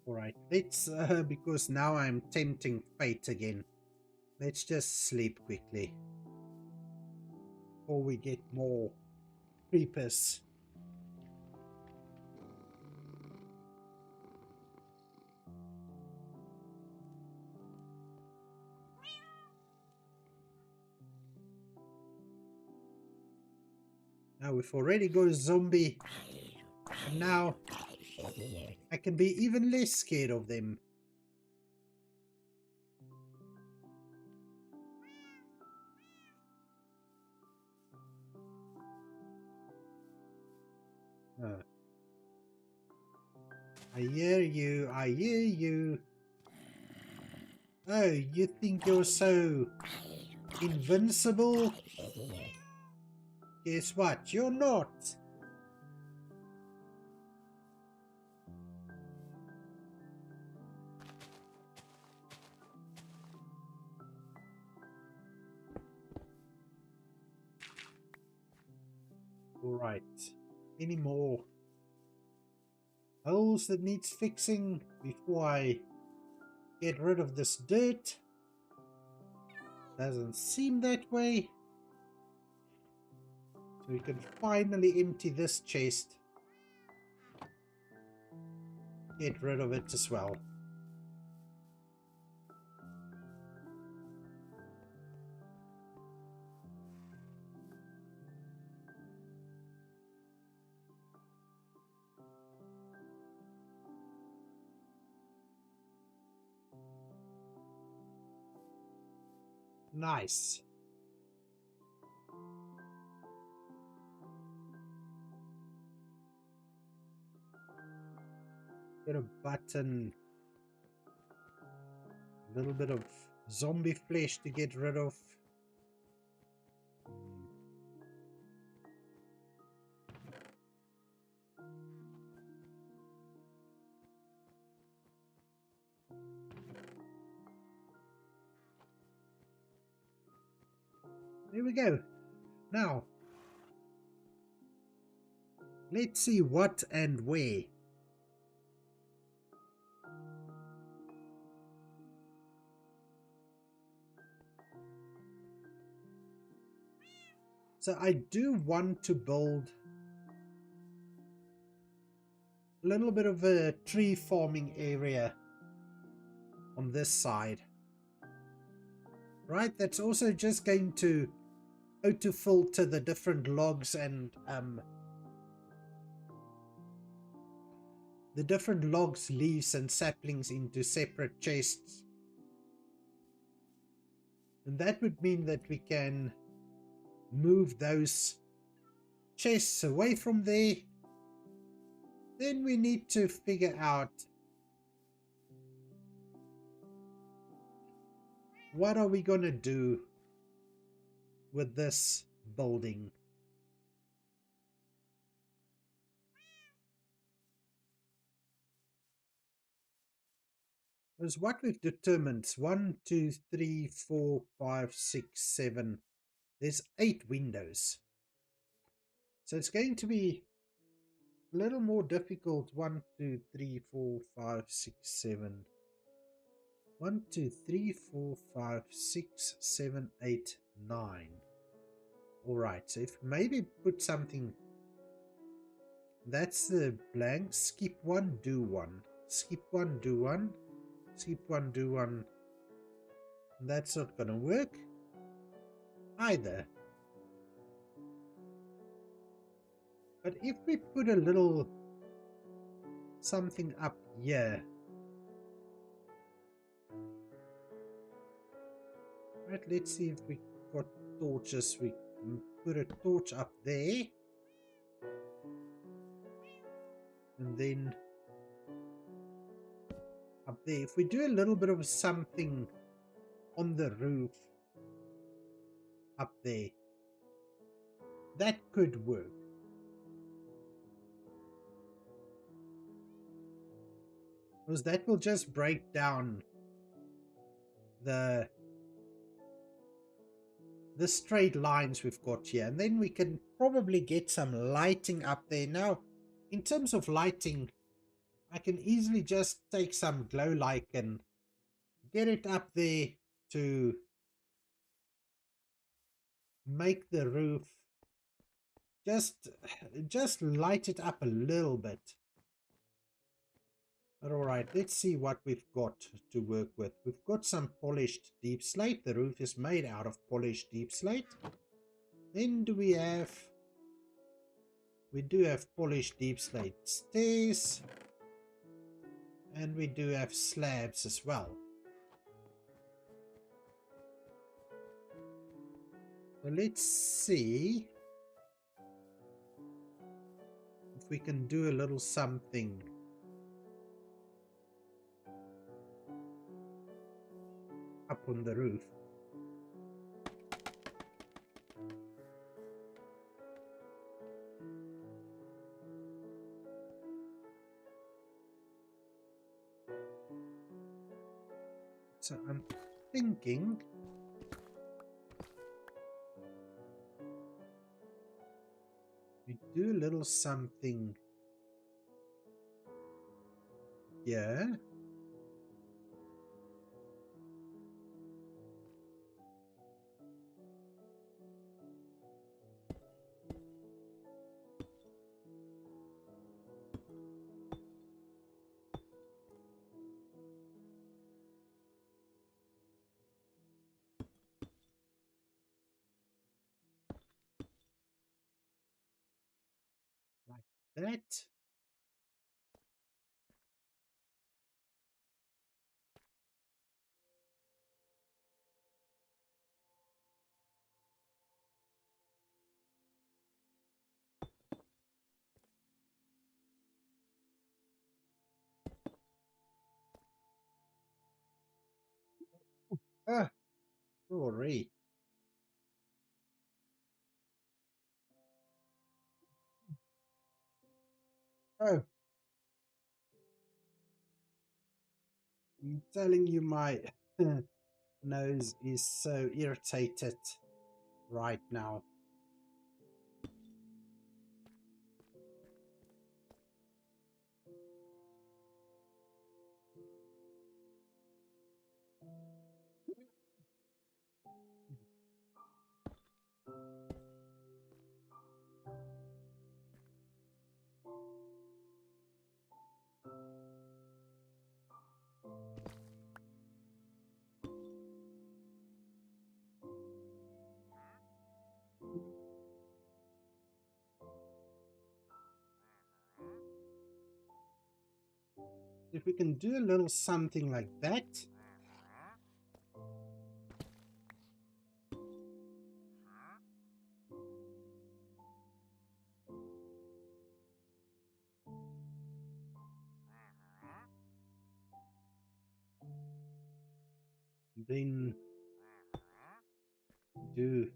Alright, let's, because now I'm tempting fate again. Let's just sleep quickly. Before we get more creepers. Now we've already got a zombie. And now I can be even less scared of them. I hear you, I hear you. Oh, you think you're so invincible? Guess what? You're not. Alright. Any more holes that needs fixing before I get rid of this dirt? Doesn't seem that way. So we can finally empty this chest. Get rid of it as well. Nice. Get a button. A little bit of zombie flesh to get rid of. There we go. Now, let's see what and where. So I do want to build a little bit of a tree farming area on this side. Right, that's also just going to auto filter the different logs and the different logs, leaves and saplings into separate chests. And that would mean that we can move those chests away from there. Then we need to figure out what are we going to do with this building. Because what we've determined is 1, 2, 3, 4, 5, 6, 7. There's 8 windows. So it's going to be a little more difficult. 1, 2, 3, 4, 5, 6, 7. 1, 2, 3, 4, 5, 6, 7, 8, 9. Alright, so if maybe put something. That's the blank. Skip 1, do 1. Skip 1, do 1. Skip 1, do 1. That's not gonna work either. But if we put a little something up here. Right, let's see if we got torches. We can put a torch up there. And then up there. If we do a little bit of something on the roof up there, that could work. Because that will just break down the straight lines we've got here. And then we can probably get some lighting up there. Now, in terms of lighting, I can easily just take some glow light and get it up there to make the roof just light it up a little bit. But alright, let's see what we've got to work with. We've got some polished deep slate. The roof is made out of polished deep slate. Then do we have... We do have polished deep slate stairs. And we do have slabs as well. So let's see if we can do a little something. Up on the roof. So I'm thinking We do a little something here. Like that. Ah, sorry. Oh, I'm telling you, my nose is so irritated right now. If we can do a little something like that. Then do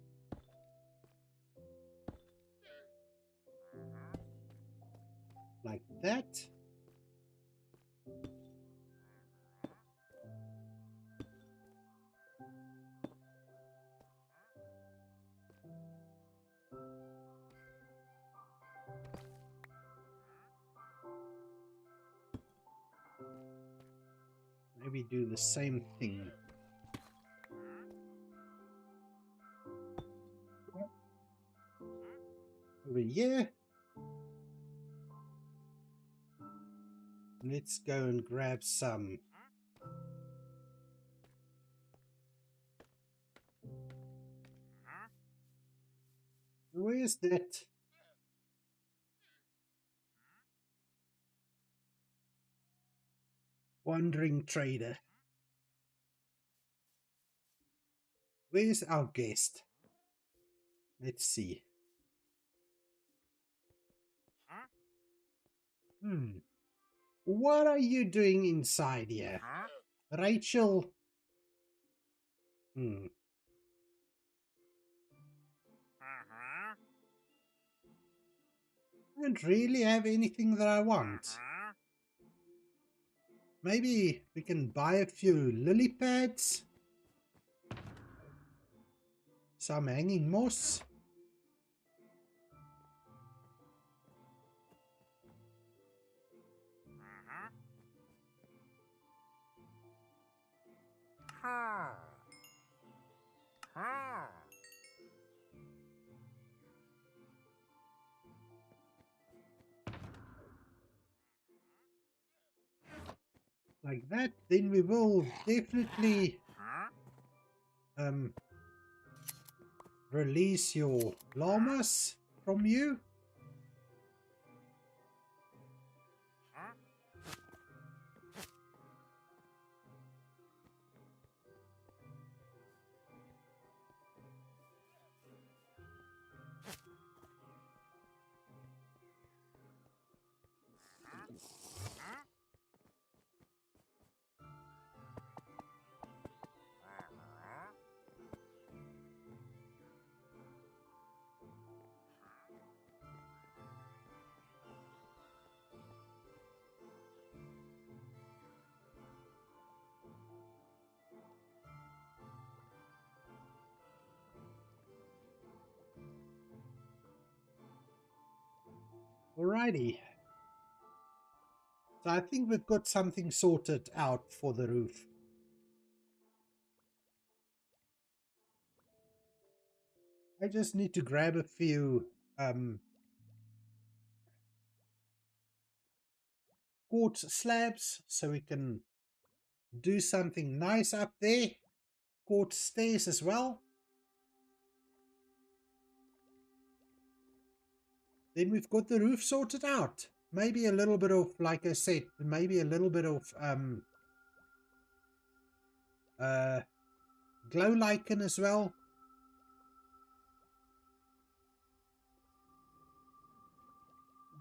like that. Maybe do the same thing. Over here. Let's go and grab some. Where's that? Wandering trader. Where's our guest? Let's see. What are you doing inside here? Rachel. I don't really have anything that I want. Maybe we can buy a few lily pads. Some hanging moss. Like that, then we will definitely release your llamas from you. Alrighty. So I think we've got something sorted out for the roof. I just need to grab a few quartz slabs so we can do something nice up there. Quartz stairs as well. Then we've got the roof sorted out. Maybe a little bit of, like I said, maybe a little bit of glow lichen as well.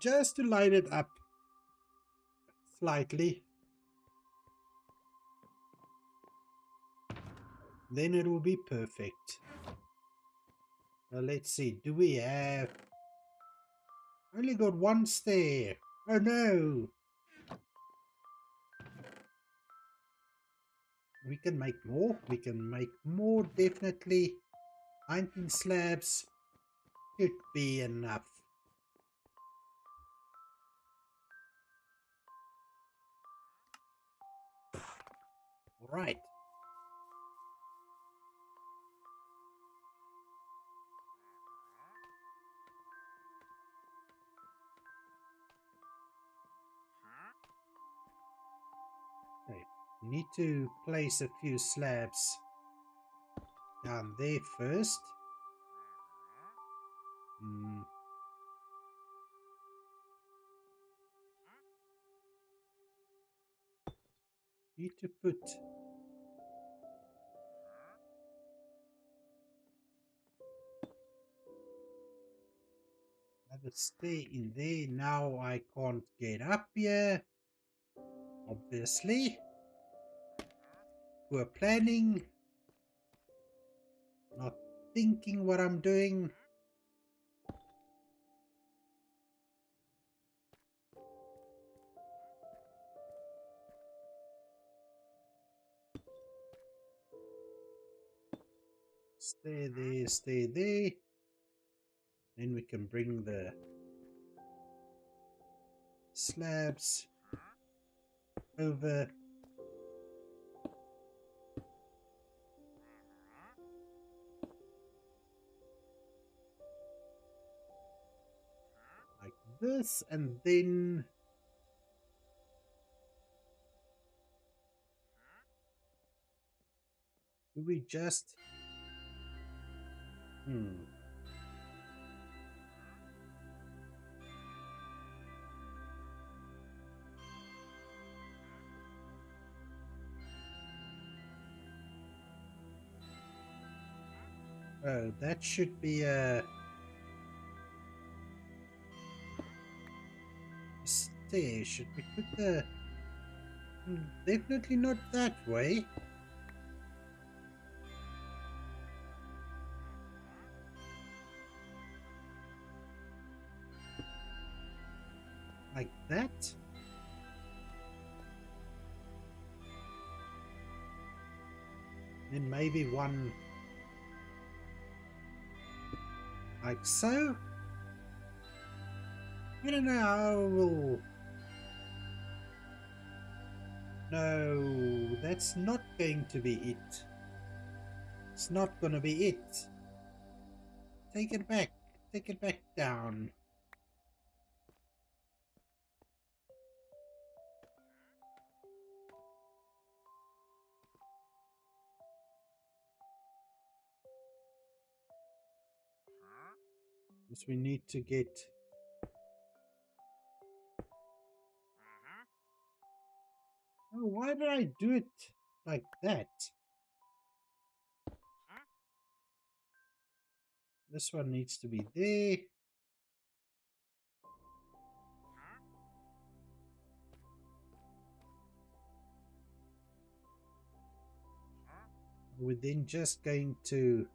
Just to light it up slightly. Then it will be perfect. Now let's see, do we have... Only got one stair. Oh no! We can make more. We can make more, definitely. 19 slabs should be enough. Alright. Okay. Need to place a few slabs down there first. Need to put another stair in there. Now I can't get up here. Obviously. Poor planning. Not thinking what I'm doing. Stay there, stay there. Then we can bring the slabs over. Like this, and then do we just... Oh, that should be a stair. Should we put the... Definitely not that way. Like that? Then maybe one like so? I don't know how we'll... No, that's not going to be it. It's not gonna be it. Take it back. Take it back down. Because we need to get... Oh, why did I do it like that? This one needs to be there. We're then just going to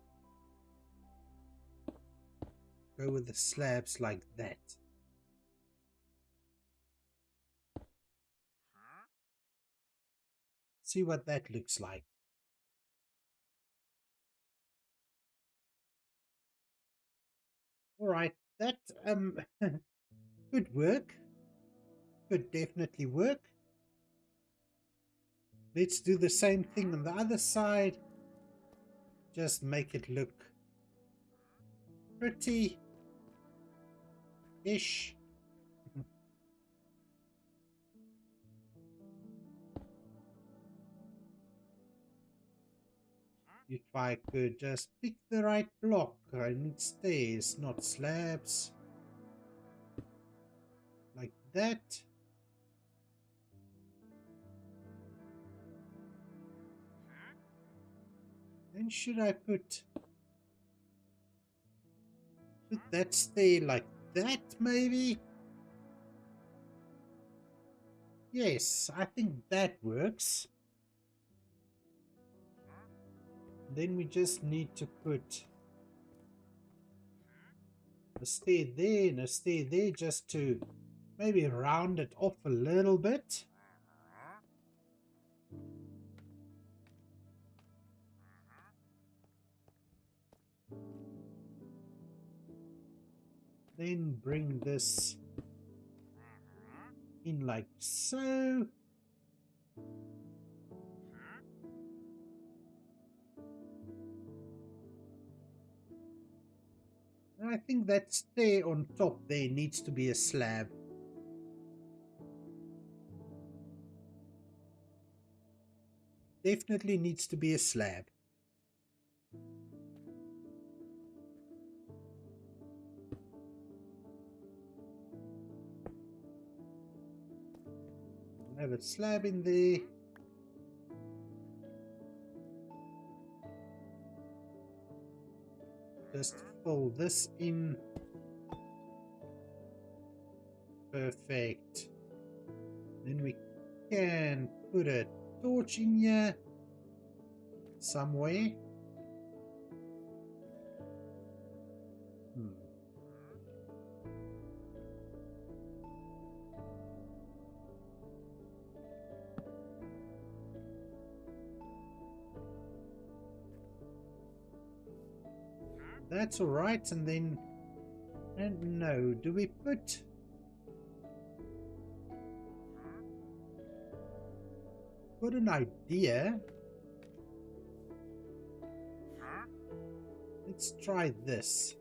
go with the slabs like that. See what that looks like. Alright, that Could work. Could definitely work. Let's do the same thing on the other side. Just make it look pretty-ish. If I could just pick the right block. I need stairs, not slabs. Like that. Then should I put that stair like that, maybe? Yes, I think that works. Then we just need to put a stair there and a stair there just to maybe round it off a little bit. Then bring this in like so. And I think that stair on top there needs to be a slab. Definitely needs to be a slab. We'll have a slab in there. Just fold this in. Perfect. Then we can put a torch in here somewhere. That's alright, and then... And no, do we put... Got an idea. Let's try this.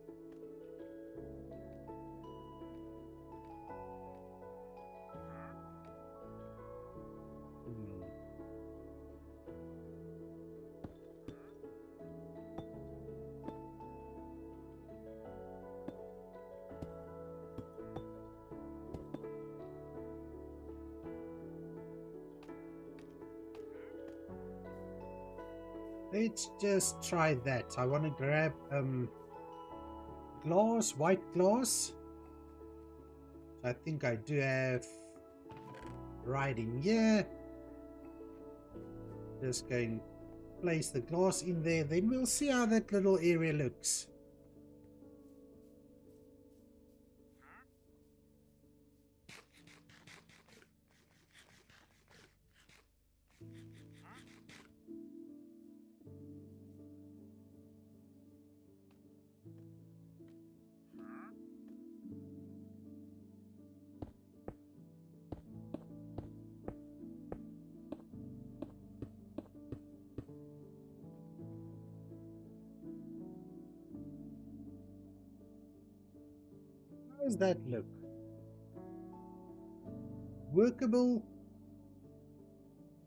Let's just try that. I want to grab glass, white glass. I think I do have right in here. Just going to place the glass in there. Then we'll see how that little area looks. How does that look? Workable?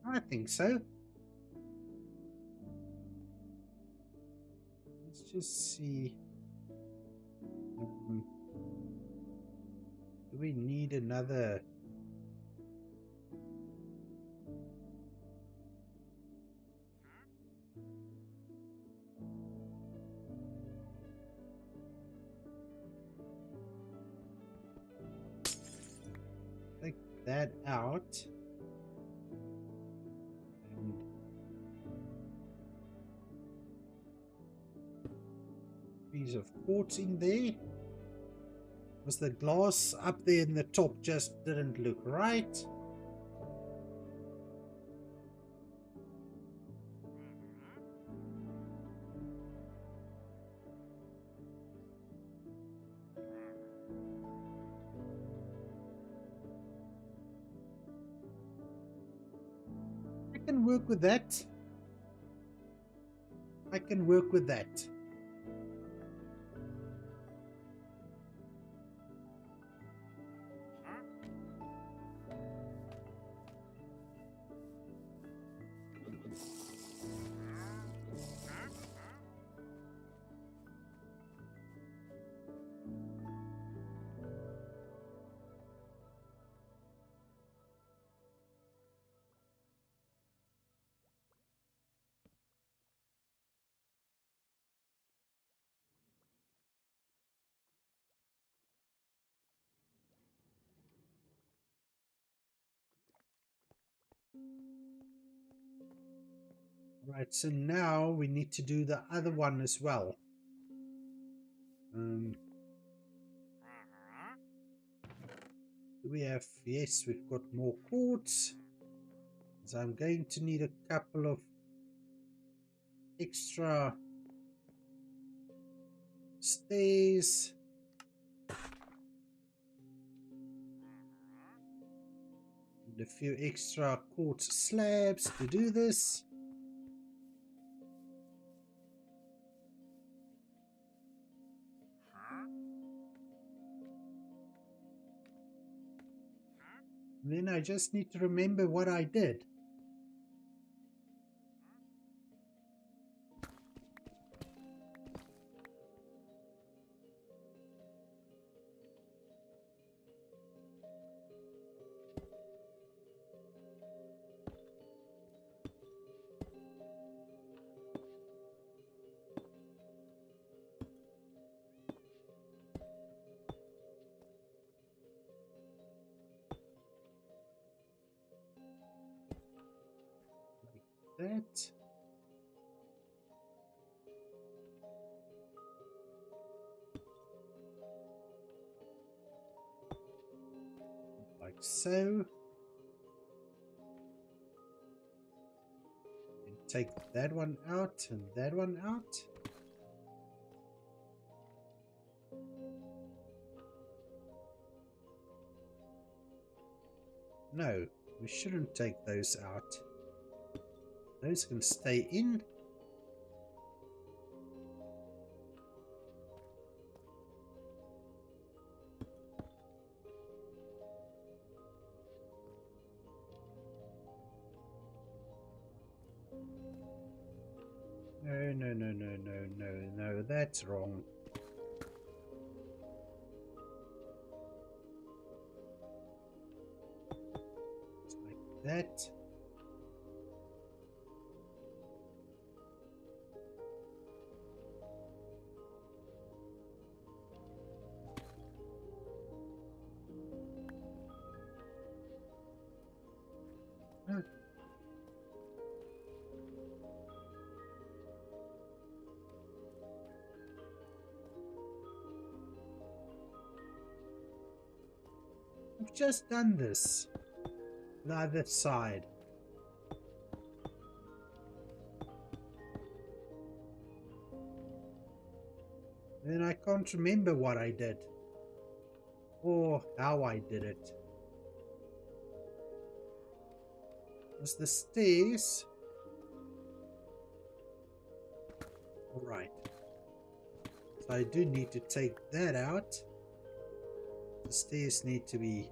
I think so. Let's just see. Do we need another? Take that out. And piece of quartz in there. Was the glass up there in the top just didn't look right? work with that. I can work with that. Right, so now we need to do the other one as well. Do we have... Yes, we've got more quartz. So I'm going to need a couple of extra stairs. And a few extra quartz slabs to do this. Then I just need to remember what I did. That. Like so. And take that one out and that one out. No, we shouldn't take those out. Those can stay in. No, that's wrong. Just like that. Huh. I've just done this. The other side. Then I can't remember what I did. Or how I did it. Was the stairs? Alright. So I do need to take that out. The stairs need to be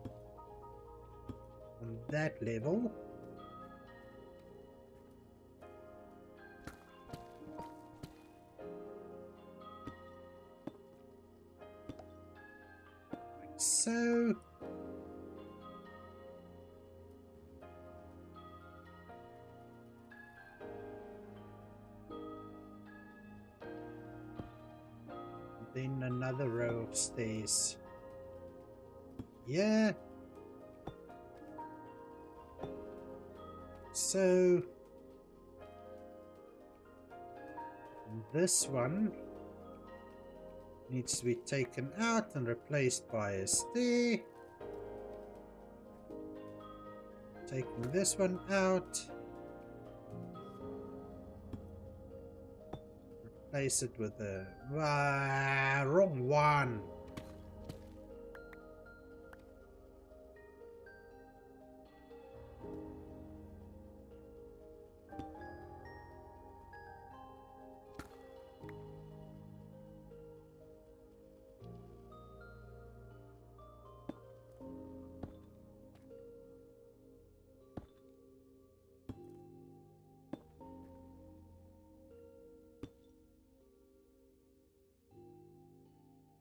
on that level. Like so. Then another row of stairs. Yeah. So this one needs to be taken out and replaced by a stair. Taking this one out. Replace it with a... wrong one.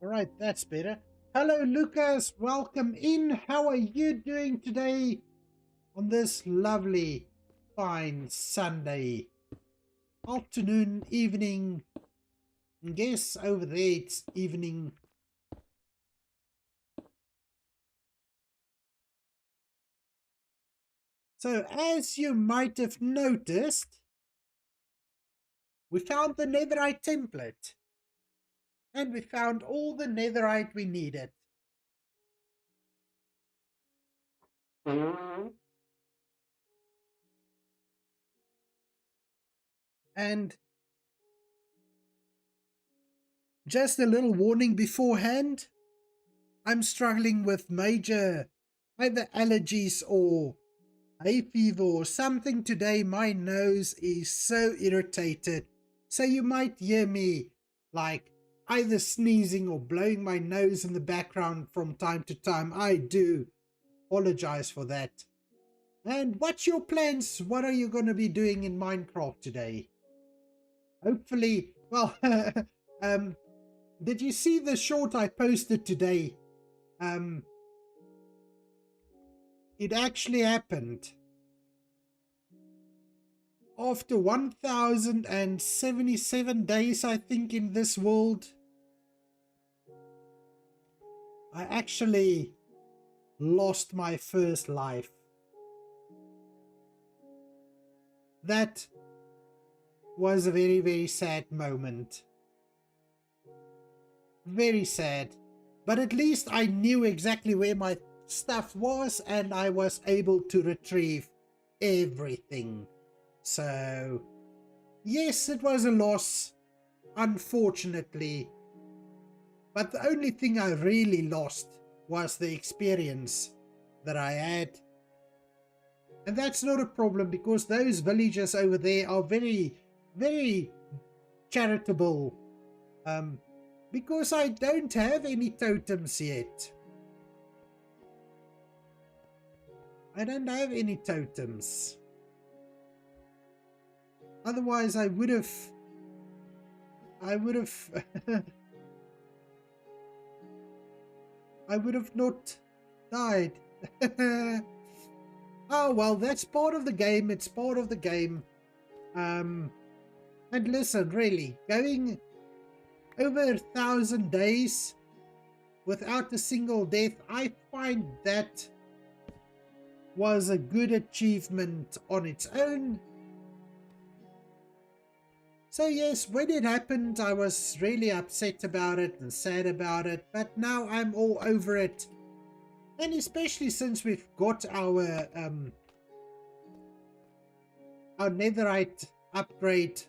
All right, that's better. Hello, Lucas. Welcome in. How are you doing today on this lovely, fine Sunday afternoon, evening? I guess over there it's evening. So, as you might have noticed, we found the Netherite template. And we found all the Netherite we needed. And just a little warning beforehand, I'm struggling with major either allergies or hay fever or something today. My nose is so irritated. So you might hear me like either sneezing or blowing my nose in the background from time to time. I do apologize for that. And what's your plans? What are you going to be doing in Minecraft today? Hopefully, well, did you see the short I posted today? It actually happened. After 1077 days, I think, in this world, I actually lost my first life. That was a very, very sad moment. Very sad. But at least I knew exactly where my stuff was and I was able to retrieve everything. So, yes, it was a loss, unfortunately. But the only thing I really lost was the experience that I had. And that's not a problem because those villagers over there are very, very charitable. Because I don't have any totems yet. I don't have any totems. Otherwise, I would have I would have not died. Oh well, that's part of the game. It's part of the game. And listen, really, going over 1,000 days without a single death, I find that was a good achievement on its own. So yes, when it happened, I was really upset about it and sad about it, but now I'm all over it. And especially since we've got our netherite upgrade,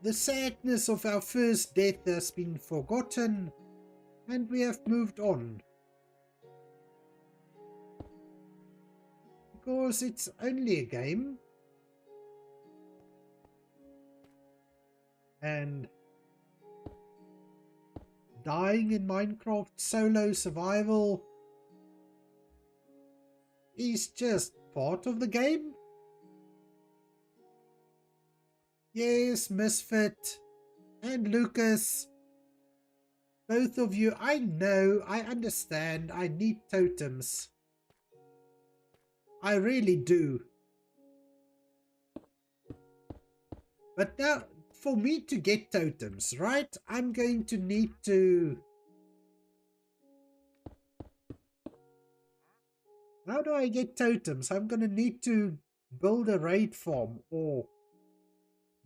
the sadness of our first death has been forgotten, and we have moved on. Because it's only a game. And dying in Minecraft solo survival is just part of the game. Yes, Misfit and Lucas, both of you, I know, I understand, I need totems. I really do. But now, for me to get totems, right, I'm going to need to... How do I get totems? I'm going to need to build a raid farm or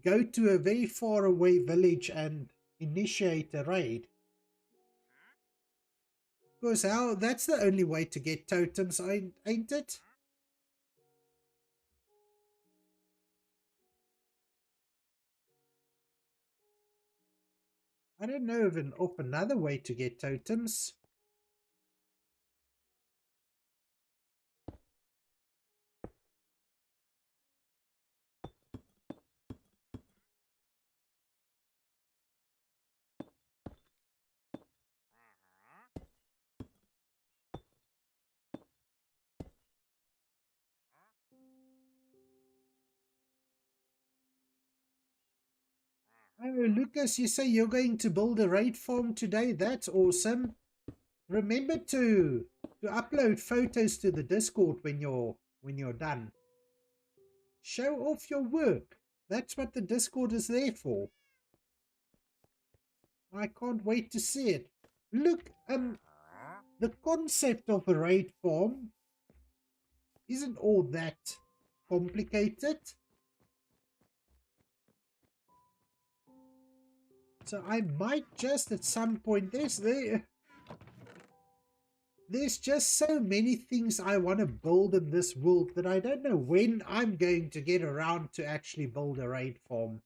go to a very far away village and initiate a raid. Because how? That's the only way to get totems, ain't it? I don't know of another way to get totems. Oh, Lucas, you say you're going to build a raid farm today? That's awesome. Remember to upload photos to the Discord when you're done. Show off your work. That's what the Discord is there for. I can't wait to see it. Look, the concept of a raid farm isn't all that complicated. So I might just at some point, there's just so many things I want to build in this world that I don't know when I'm going to get around to actually build a raid farm.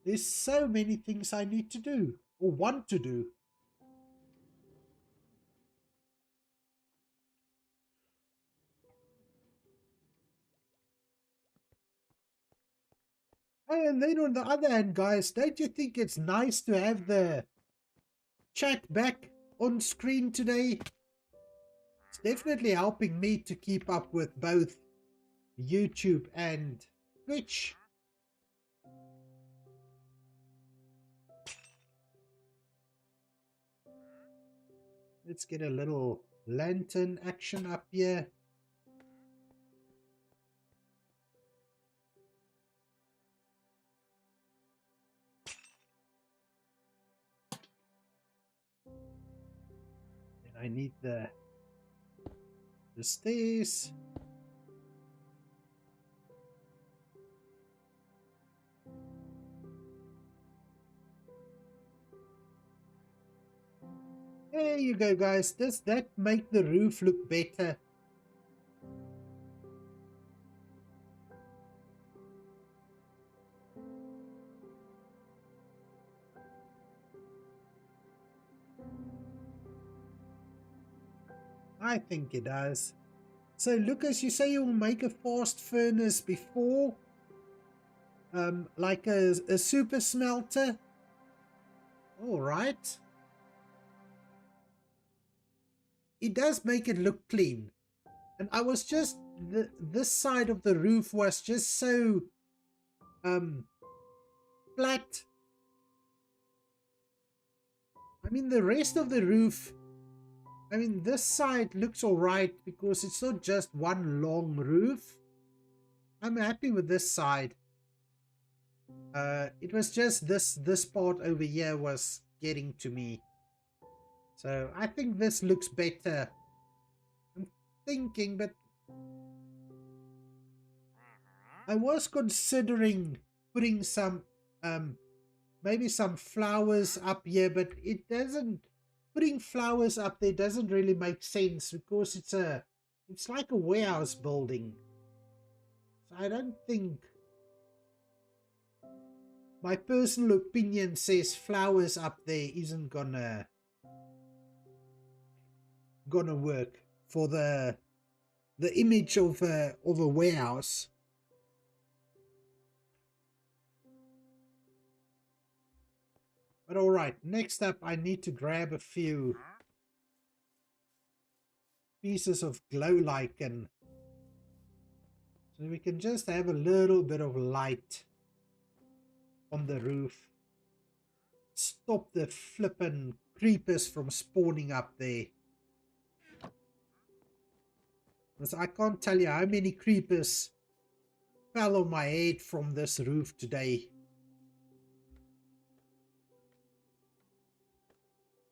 There's so many things I need to do or want to do. And then on the other hand, guys, don't you think it's nice to have the chat back on screen today? It's definitely helping me to keep up with both YouTube and Twitch. Let's get a little lantern action up here. And I need the stairs. There you go, guys. Does that make the roof look better? I think it does. So, Lucas, you say you'll make a fast furnace before? Like a super smelter? Alright. It does make it look clean. And I was just... this side of the roof was just so... flat. I mean, the rest of the roof... I mean, this side looks alright because it's not just one long roof. I'm happy with this side. It was just this part over here was getting to me. So I think this looks better. I'm thinking, but I was considering putting some maybe some flowers up here, but it doesn't. Putting flowers up there doesn't really make sense because it's like a warehouse building. So I don't think. My personal opinion says flowers up there isn't gonna work for the image of a warehouse. But all right, next up I need to grab a few pieces of glow lichen so we can just have a little bit of light on the roof. Stop the flippin' creepers from spawning up there. Because I can't tell you how many creepers fell on my head from this roof today.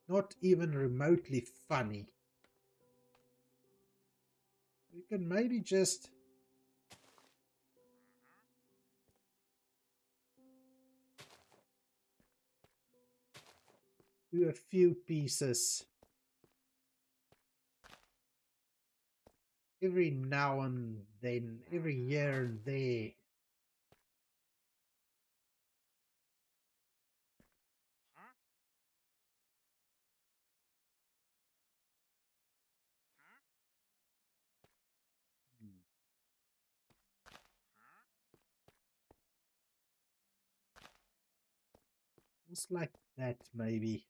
Not even remotely funny. We can maybe just do a few pieces every now and then, every here and there. Just like that, maybe.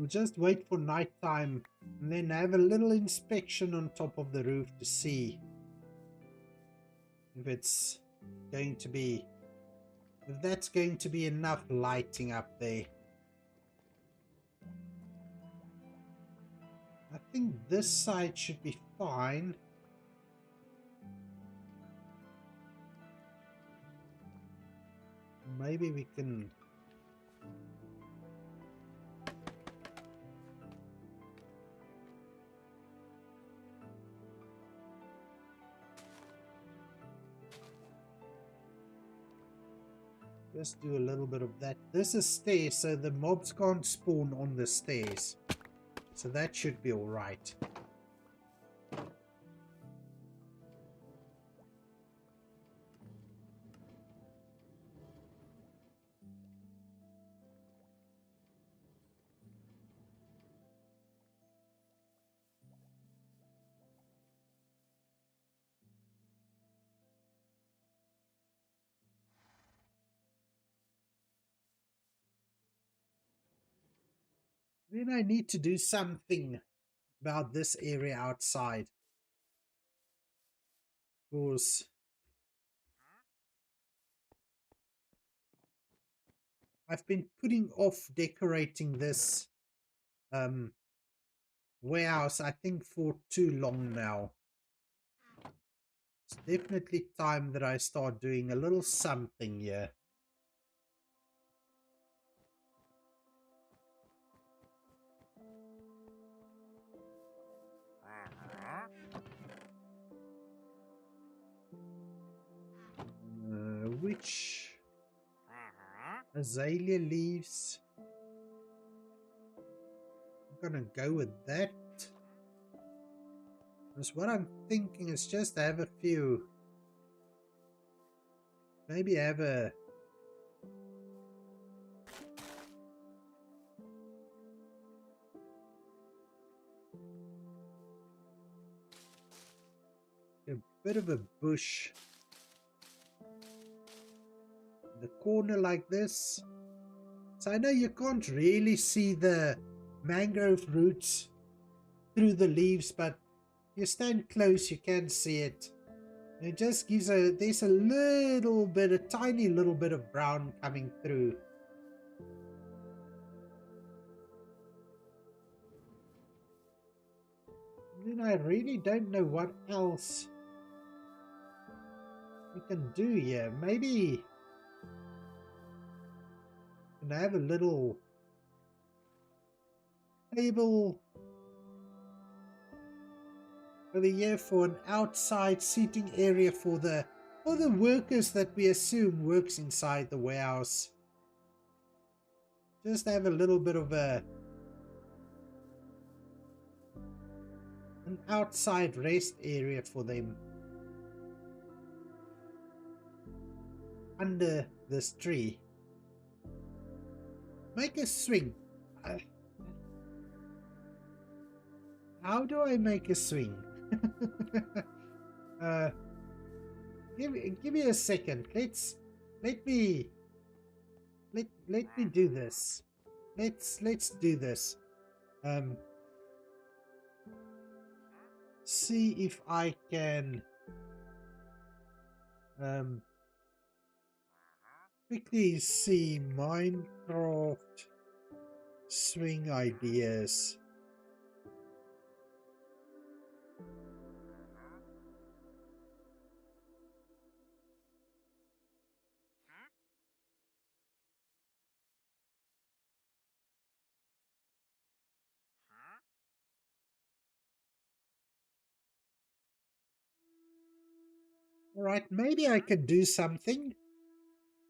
We'll just wait for nighttime and then have a little inspection on top of the roof to see if it's going to be, if that's going to be enough lighting up there. I think this side should be fine. Maybe we can... just do a little bit of that. This is stairs, so the mobs can't spawn on the stairs. So that should be alright. Then I need to do something about this area outside. Because I've been putting off decorating this warehouse, I think, for too long now. It's definitely time that I start doing a little something here. Which azalea leaves? I'm gonna go with that. Because what I'm thinking is just have a few. Maybe have a... a bit of a bush in the corner like this. So I know you can't really see the mangrove roots through the leaves, but you stand close, you can see it. And it just gives there's a little bit, a tiny little bit of brown coming through. And then I really don't know what else we can do here. Maybe we can have a little table over here for an outside seating area for the workers that we assume works inside the warehouse. Just have a little bit of an outside rest area for them under this tree. Make a swing. How do I make a swing? Give me a second. Let me do this. Let's do this. See if I can quickly see Minecraft swing ideas. Alright, maybe I can do something.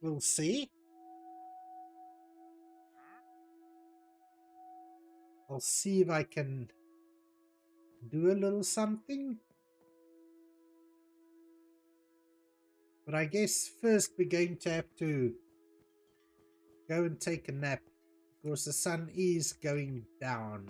We'll see. I'll see if I can do a little something. But I guess first we're going to have to go and take a nap, because the sun is going down.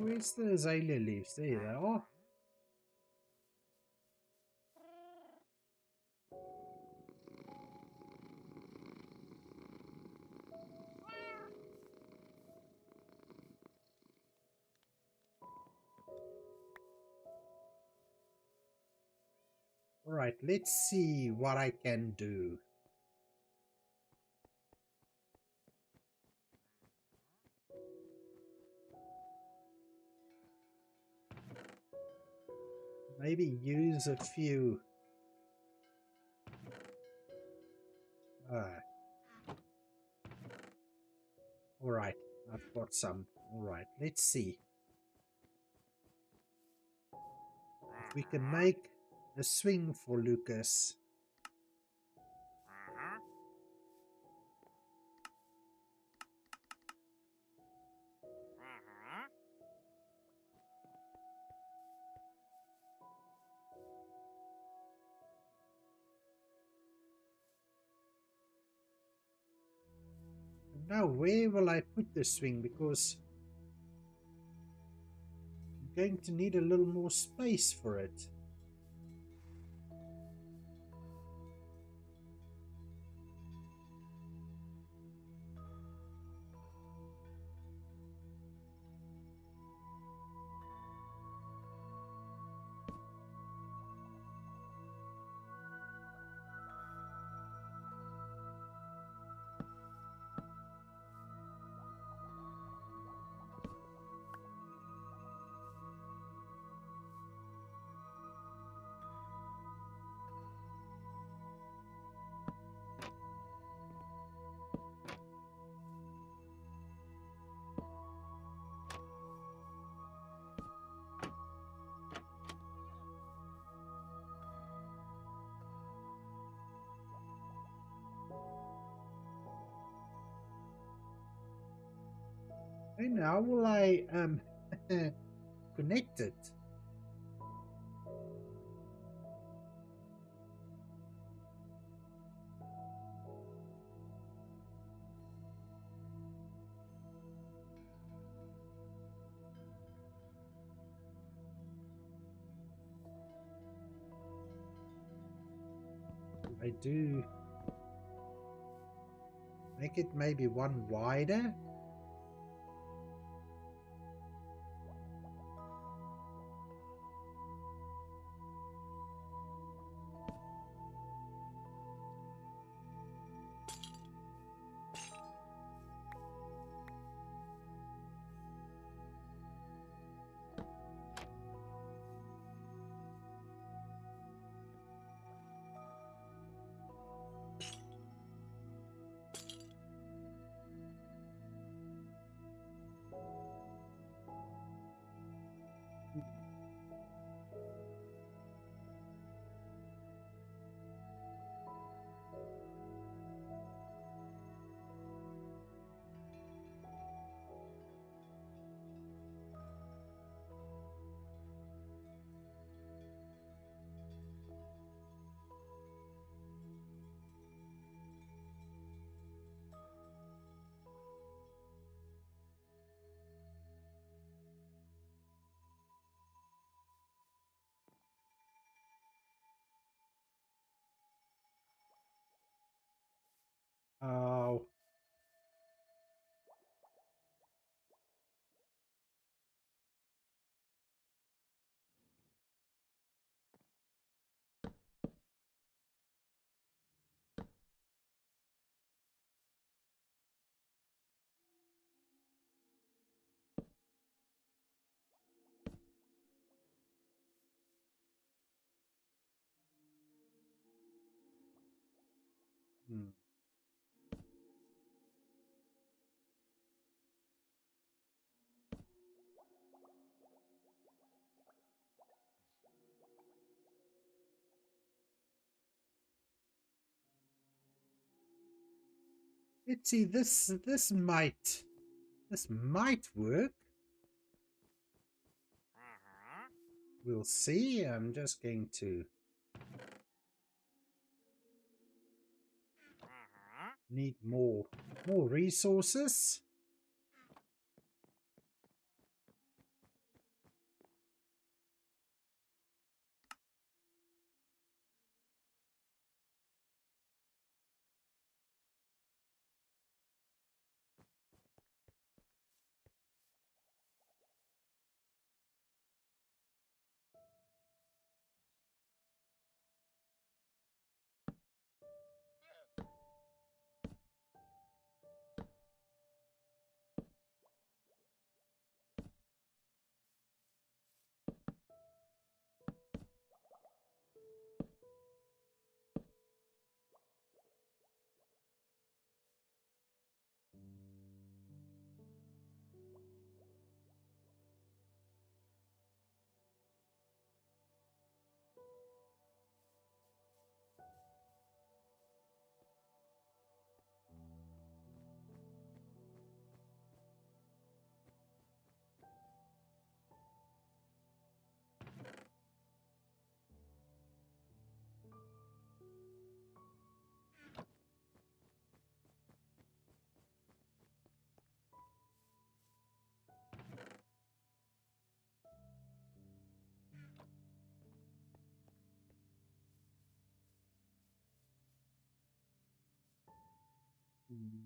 Where's the azalea leaves? There they are. Alright, let's see what I can do. Maybe use a few. Alright, I've got some. Alright, let's see if we can make a swing for Lucas. Now, where will I put the swing? Because I'm going to need a little more space for it. And how will I connect it? I do make it maybe one wider. Oh. Hmm. Let's see, this might work. We'll see. I'm just going to need more resources. Hmm.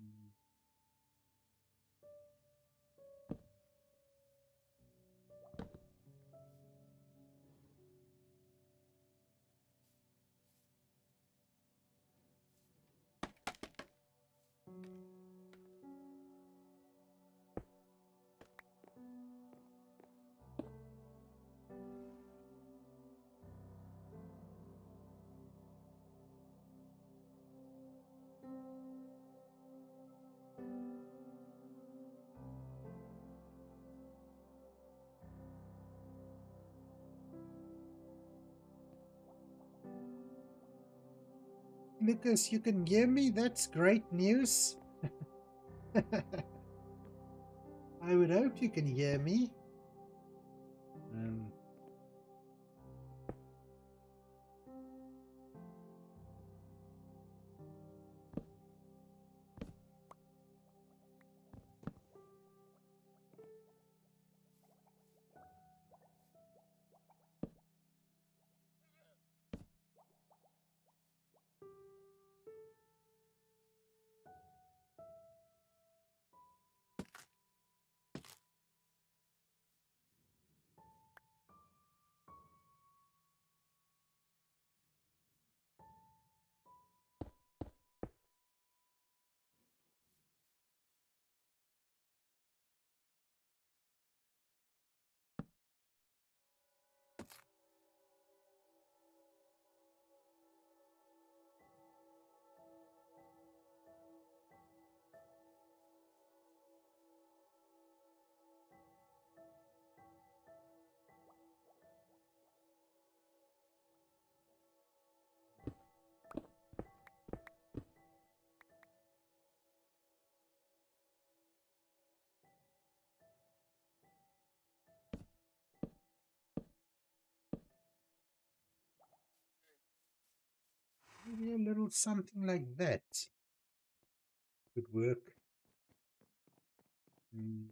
Lucas, you can hear me? That's great news. I would hope you can hear me. Um, Maybe a little something like that could work. Mm.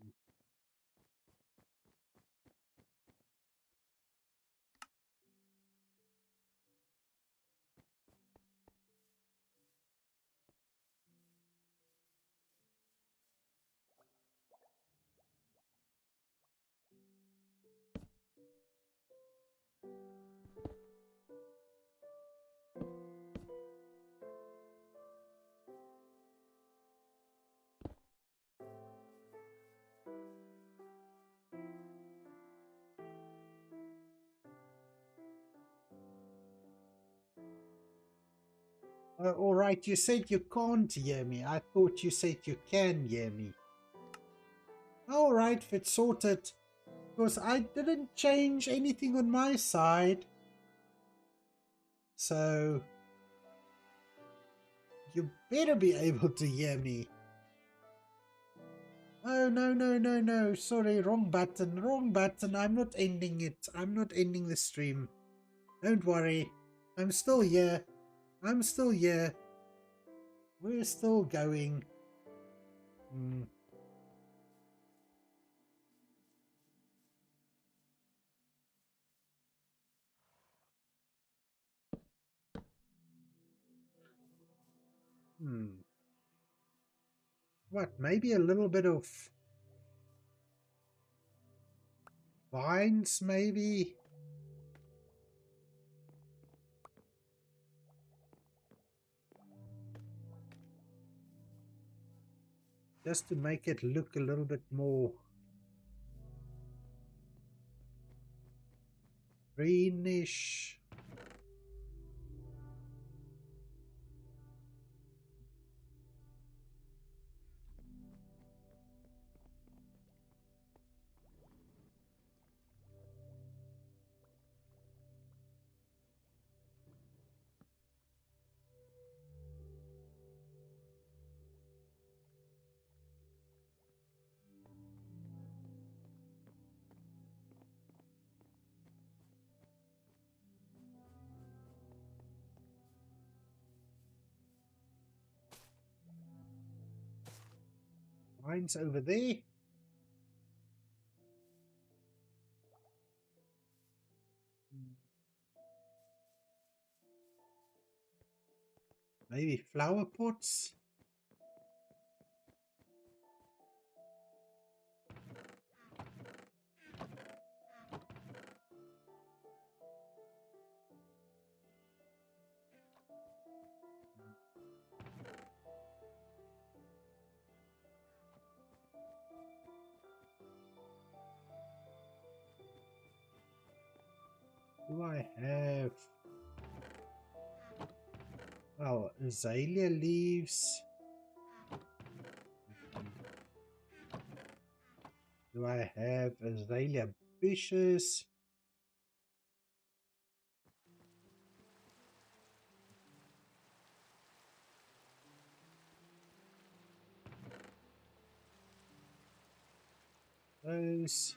All right, you said you can't hear me. I thought you said you can hear me. All right, if it's sorted. Because I didn't change anything on my side. So you better be able to hear me. Oh, no, no, no, no. Sorry, wrong button. Wrong button. I'm not ending it. I'm not ending the stream. Don't worry. I'm still here. I'm still here. We're still going. Hmm. Hmm. What? Maybe a little bit of vines, maybe? Just to make it look a little bit more greenish. Vines over there. Maybe flower pots. Do I have... Well, azalea leaves. Do I have azalea bushes? Those.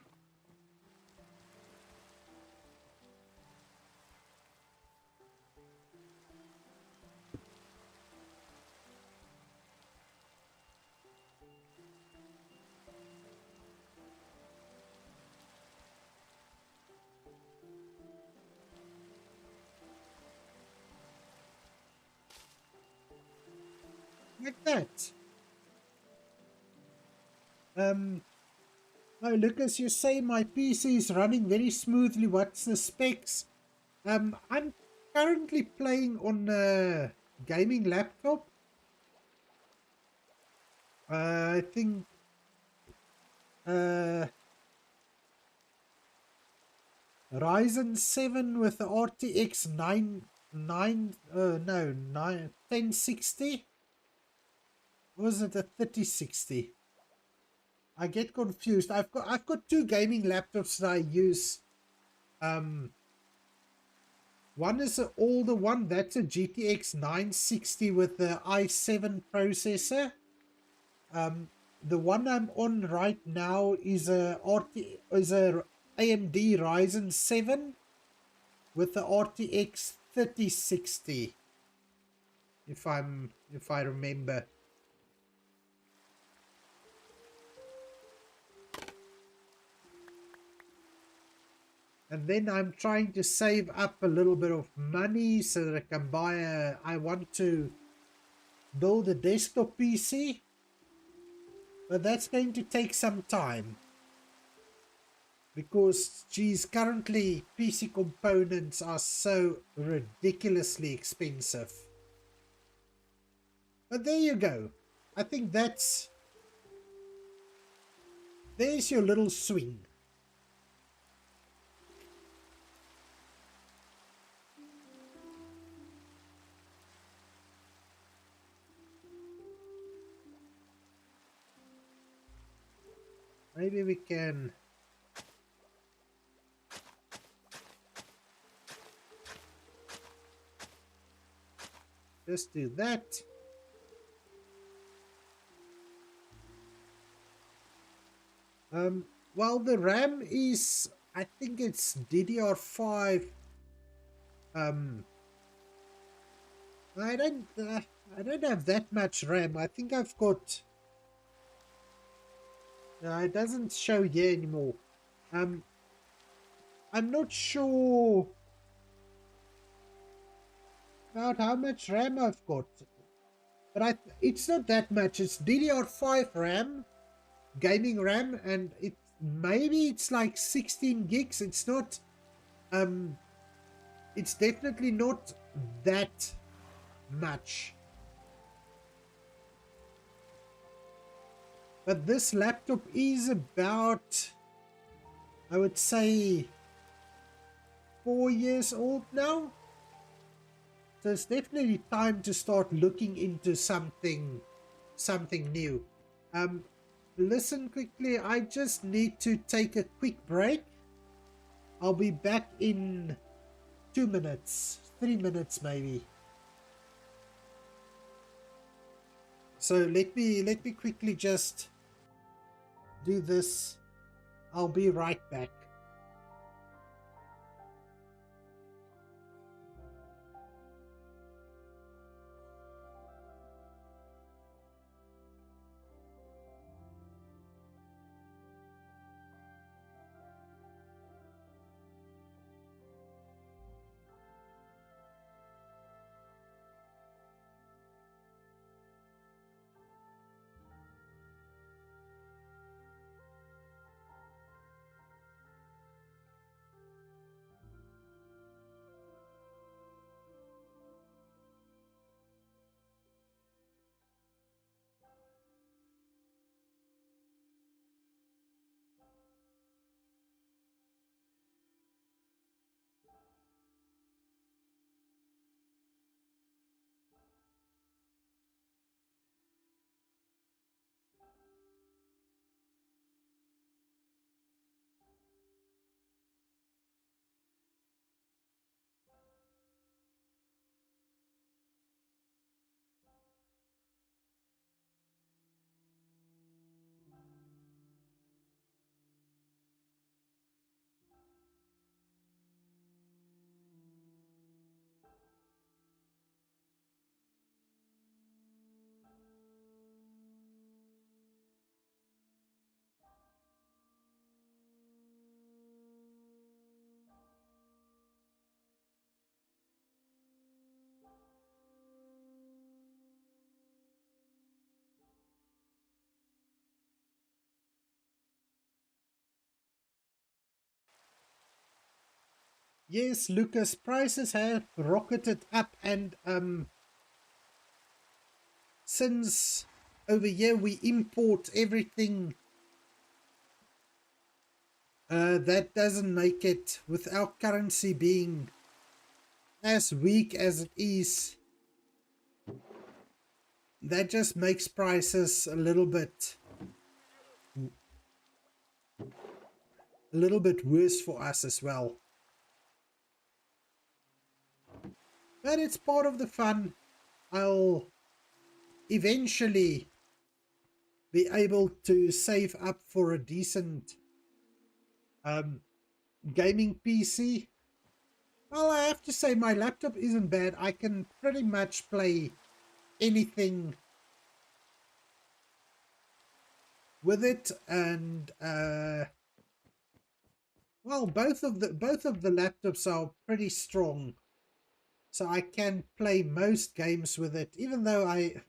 Like that. Oh, Lucas, you say my PC is running very smoothly. What's the specs? I'm currently playing on a gaming laptop. I think uh, Ryzen 7 with the RTX 1060. Or was it a 3060? I get confused. I've got two gaming laptops that I use. One is an older one, that's a GTX 960 with the i7 processor. The one I'm on right now is a AMD Ryzen 7 with the RTX 3060. If I remember. And then I'm trying to save up a little bit of money so that I can buy I want to build a desktop PC. But that's going to take some time. Because, geez, currently PC components are so ridiculously expensive. But there you go. I think there's your little swing. Maybe we can just do that. Well, the RAM is, I think it's DDR5. I don't have that much RAM. I think I've got. It doesn't show here anymore. I'm not sure about how much RAM I've got, but it's not that much. It's DDR5 RAM, gaming RAM, and maybe it's like 16 gigs. It's not. It's definitely not that much. But this laptop is about, I would say, 4 years old now. So it's definitely time to start looking into something new. Listen quickly, I just need to take a quick break. I'll be back in 2 minutes, 3 minutes maybe. So let me quickly just do this. I'll be right back. Yes, Lucas, prices have rocketed up, and since over here we import everything, that doesn't make it, with our currency being as weak as it is, that just makes prices a little bit worse for us as well. But it's part of the fun. I'll eventually be able to save up for a decent um, gaming PC. Well, I have to say my laptop isn't bad. I can pretty much play anything with it, and well, both of the laptops are pretty strong, so I can play most games with it. Even though I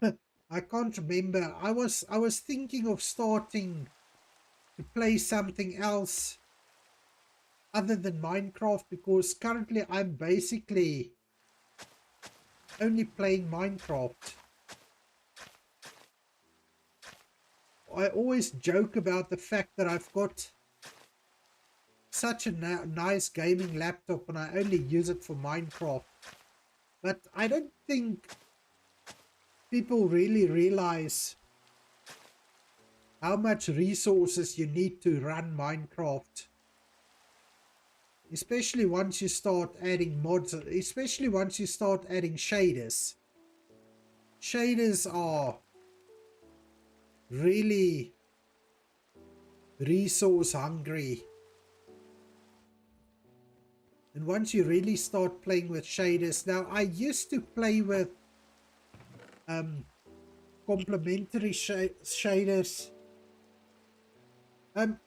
I can't remember, I was thinking of starting to play something else other than Minecraft, because currently I'm basically only playing Minecraft. I always joke about the fact that I've got such a nice gaming laptop and I only use it for Minecraft. But I don't think people really realize how much resources you need to run Minecraft. Especially once you start adding mods, especially once you start adding shaders. Shaders are really resource hungry. And once you really start playing with shaders, now I used to play with complementary shaders.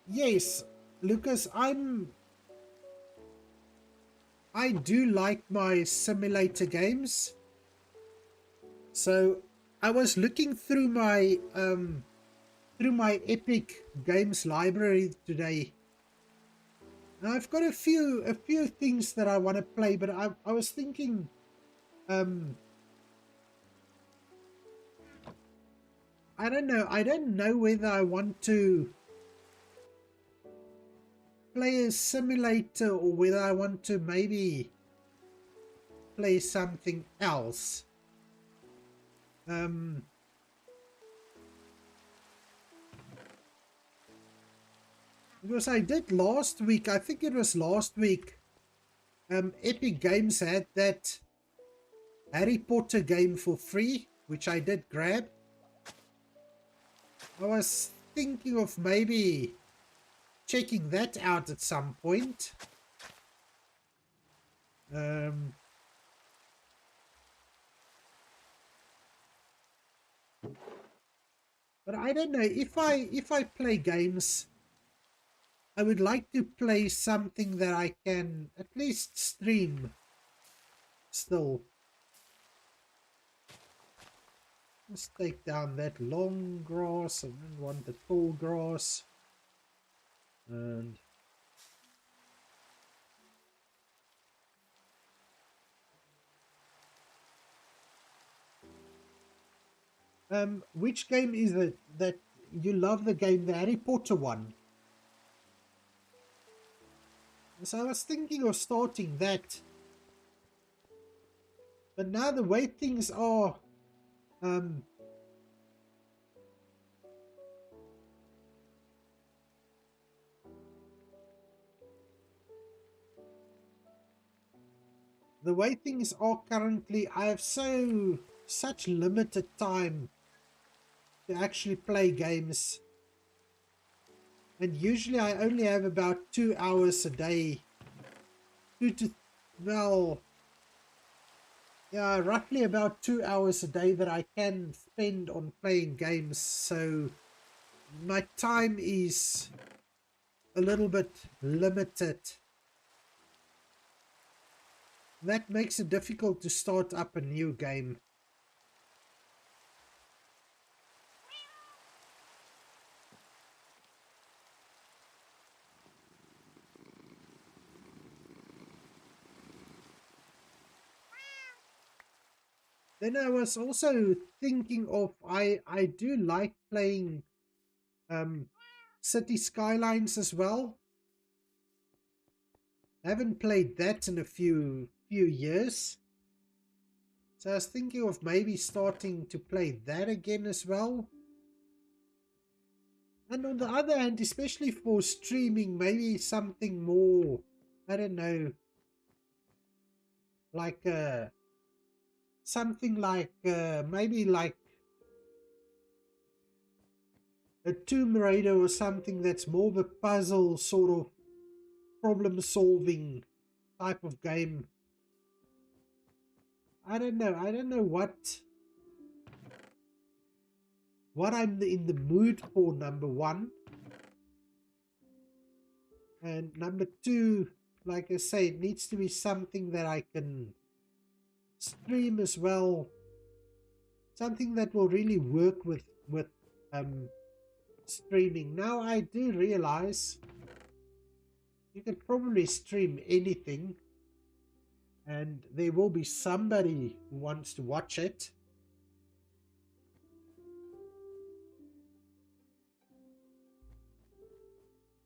Yes, Lucas, I do like my simulator games. So I was looking through my Epic Games library today. Now I've got a few things that I want to play, but I was thinking I don't know whether I want to play a simulator or whether I want to maybe play something else. Because I did last week, I think it was last week, Epic Games had that Harry Potter game for free, which I did grab. I was thinking of maybe checking that out at some point. But I don't know, if I play games, I would like to play something that I can at least stream still. Let's take down that long grass. I don't want the tall grass. And which game is it that you love the game, the Harry Potter one? So I was thinking of starting that. But now the way things are, currently, I have such limited time to actually play games. And usually I only have about 2 hours a day. Well, yeah, roughly about 2 hours a day that I can spend on playing games. So my time is a little bit limited. That makes it difficult to start up a new game. Then I was also thinking of I do like playing City Skylines as well. I haven't played that in a few years. So I was thinking of maybe starting to play that again as well. And on the other hand, especially for streaming, maybe something more, I don't know, like something like maybe like a Tomb Raider or something that's more of a puzzle sort of problem solving type of game. I don't know. I don't know what I'm in the mood for, number one. And number two, like I say, it needs to be something that I can stream as well. Something that will really work with streaming. Now I do realize you could probably stream anything and there will be somebody who wants to watch it.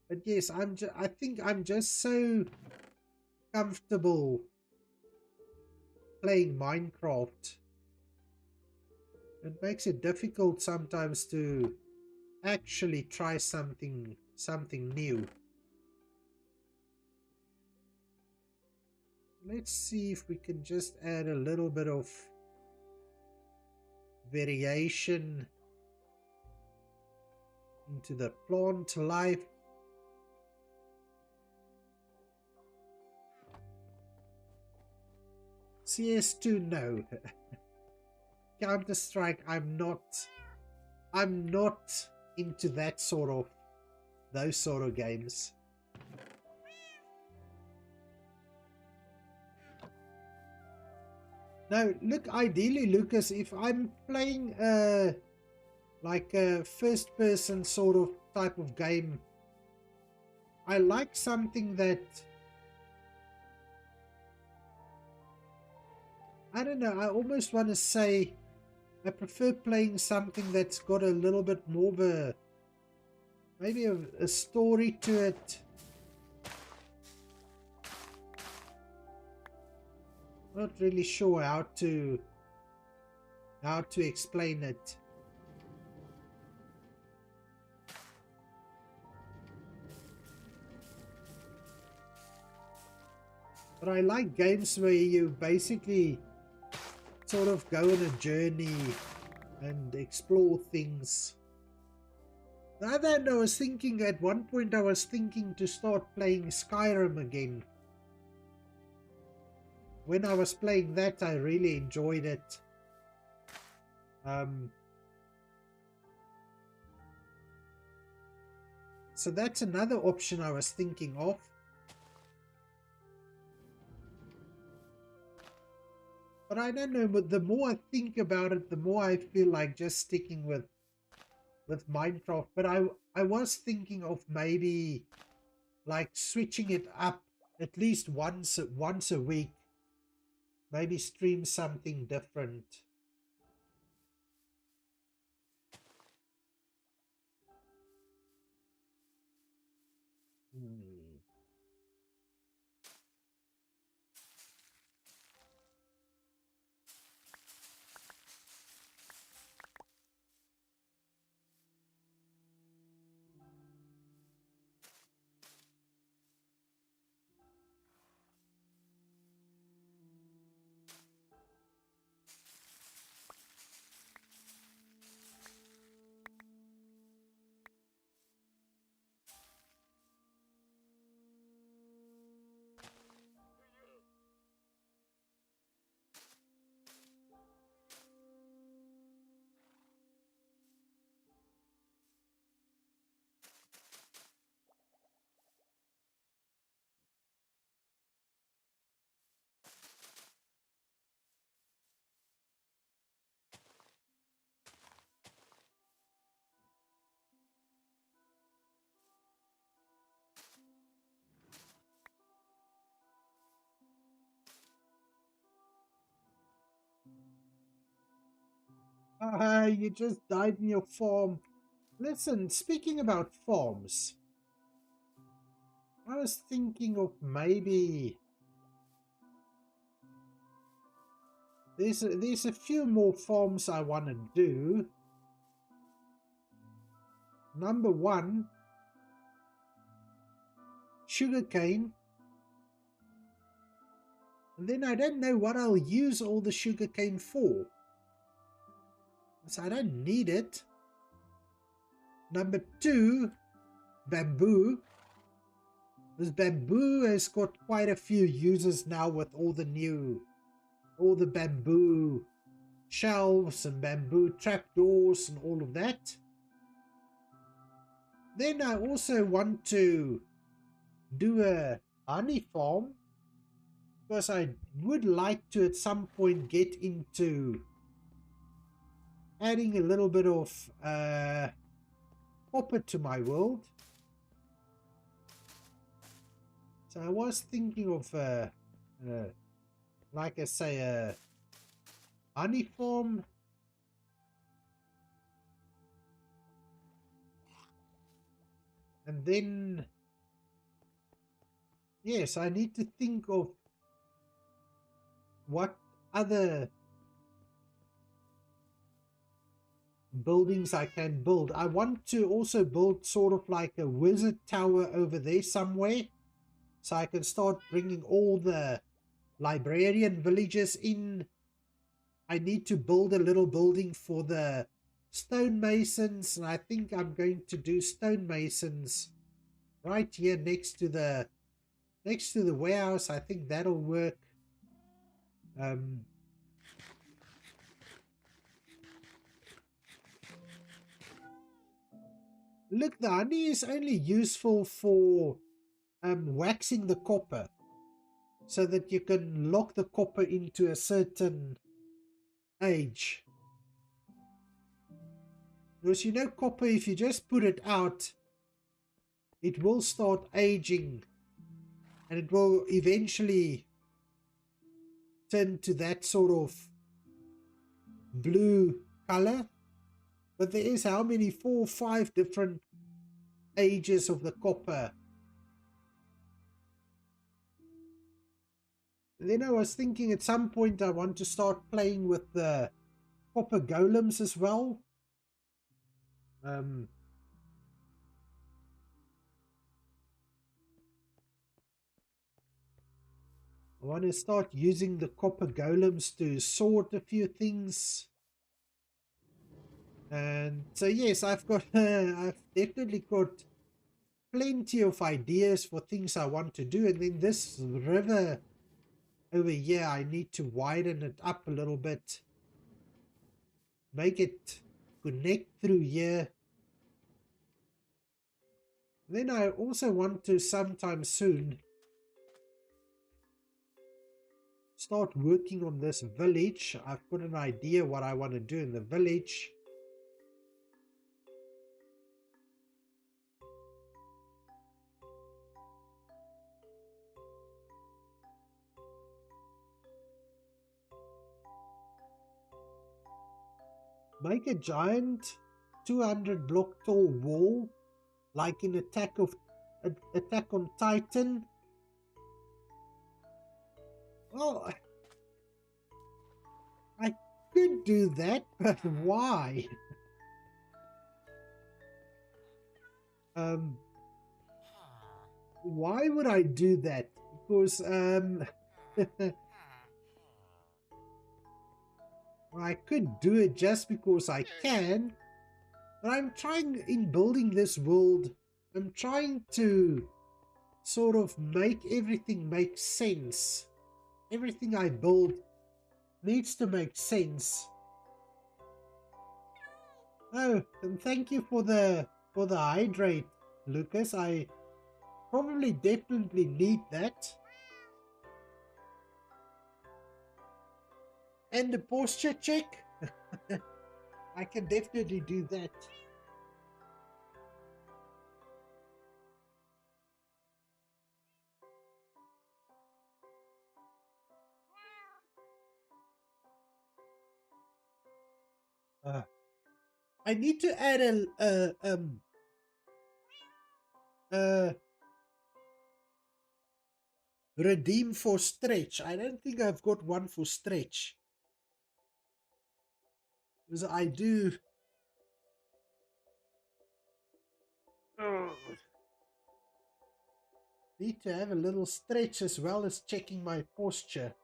But yes, I think I'm just so comfortable playing Minecraft. It makes it difficult sometimes to actually try something new. Let's see if we can just add a little bit of variation into the plant life. CS2, no. Counter-Strike, I'm not into that sort of those sort of games. Now, look, ideally, Lucas, if I'm playing like a first-person sort of type of game, I like something that, I don't know, I almost want to say I prefer playing something that's got a little bit more of a, maybe a story to it. Not really sure how to explain it. But I like games where you basically sort of go on a journey and explore things. The other hand, I was thinking at one point I was thinking to start playing Skyrim again. When I was playing that, I really enjoyed it. So that's another option I was thinking of. But I don't know, but the more I think about it, the more I feel like just sticking with Minecraft. But I was thinking of maybe like switching it up at least once a week. Maybe stream something different. Hmm. You just died in your farm. Listen, speaking about farms, I was thinking of maybe there's a few more farms I want to do. Number one, sugarcane. And then I don't know what I'll use all the sugarcane for. So I don't need it. Number two, bamboo. This bamboo has got quite a few uses now with all the bamboo shelves and bamboo trapdoors and all of that. Then I also want to do a honey farm, because I would like to at some point get into adding a little bit of copper to my world. So I was thinking of like I say, a honey farm. And then yes, I need to think of what other buildings I can build. I want to also build sort of like a wizard tower over there somewhere, so I can start bringing all the librarian villages in. I need to build a little building for the stonemasons, and I think I'm going to do stonemasons right here next to the warehouse. I think that'll work. Look, the honey is only useful for waxing the copper, so that you can lock the copper into a certain age. Because you know, copper, if you just put it out, it will start aging, and it will eventually turn to that sort of blue color. But there is how many? 4 or 5 different ages of the copper. And then I was thinking at some point I want to start playing with the copper golems as well. I want to start using the copper golems to sort a few things. And so yes, I've definitely got plenty of ideas for things I want to do. And then this river over here, I need to widen it up a little bit, make it connect through here. Then I also want to sometime soon start working on this village. I've got an idea what I want to do in the village. Make a giant 200 block tall wall, like in Attack on Titan. Well, I could do that, but why? Why would I do that? Because I could do it just because I can, but I'm trying, in building this world, I'm trying to sort of make everything make sense. Everything I build needs to make sense. Oh, and thank you for the hydrate, Lucas. I probably definitely need that. And the posture check. I can definitely do that. I need to add a redeem for stretch. I don't think I've got one for stretch. Because I do. Need to have a little stretch as well as checking my posture.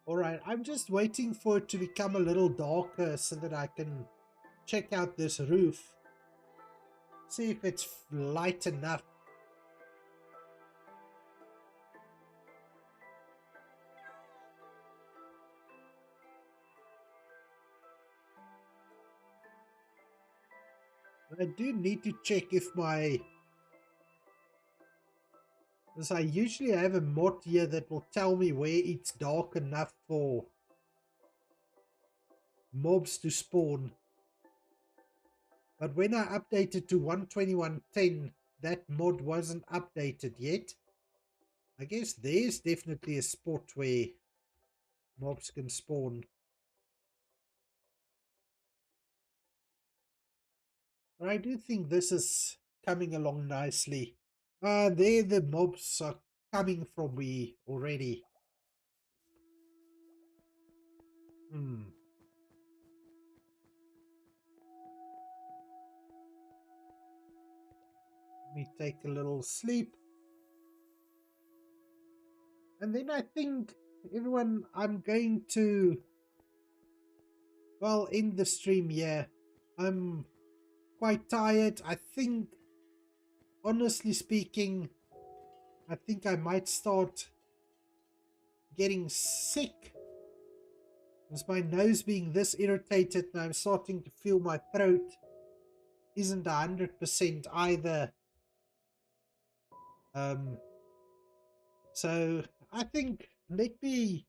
Alright, I'm just waiting for it to become a little darker so that I can check out this roof. See if it's light enough. I do need to check if my... Because I usually have a mod here that will tell me where it's dark enough for mobs to spawn. But when I updated to 121.10, that mod wasn't updated yet. I guess there's definitely a spot where mobs can spawn. But I do think this is coming along nicely. There the mobs are coming from me already. Let me take a little sleep. And then I think, everyone, I'm going to, well, end the stream here. I'm quite tired. I think, honestly speaking, I think I might start getting sick. Because my nose being this irritated and I'm starting to feel my throat isn't 100% either. So I think let me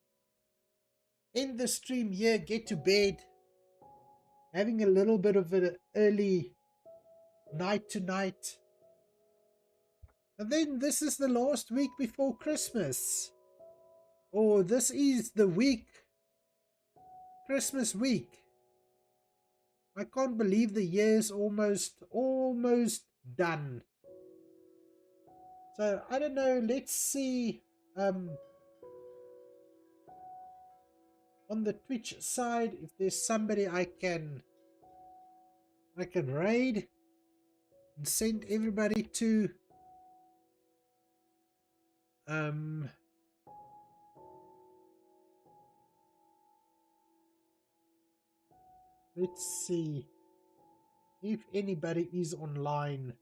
end the stream here, get to bed, having a little bit of an early night tonight. And then this is the last week before Christmas. Or this is the week, Christmas week. I can't believe the year's almost done. So I don't know, let's see on the Twitch side if there's somebody I can raid and send everybody to let's see if anybody is online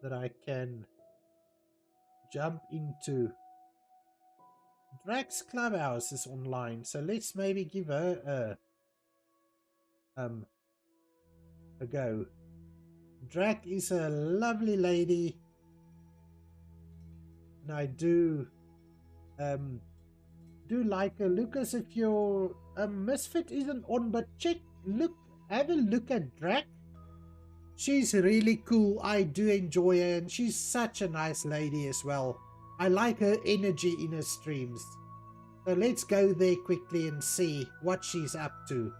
that I can jump into. Drax Clubhouse is online, so let's maybe give her a go. Drac is a lovely lady, and I do like her. Lucas, if your Misfit isn't on, but have a look at Drac. She's really cool. I do enjoy her, and she's such a nice lady as well. I like her energy in her streams. So let's go there quickly and see what she's up to.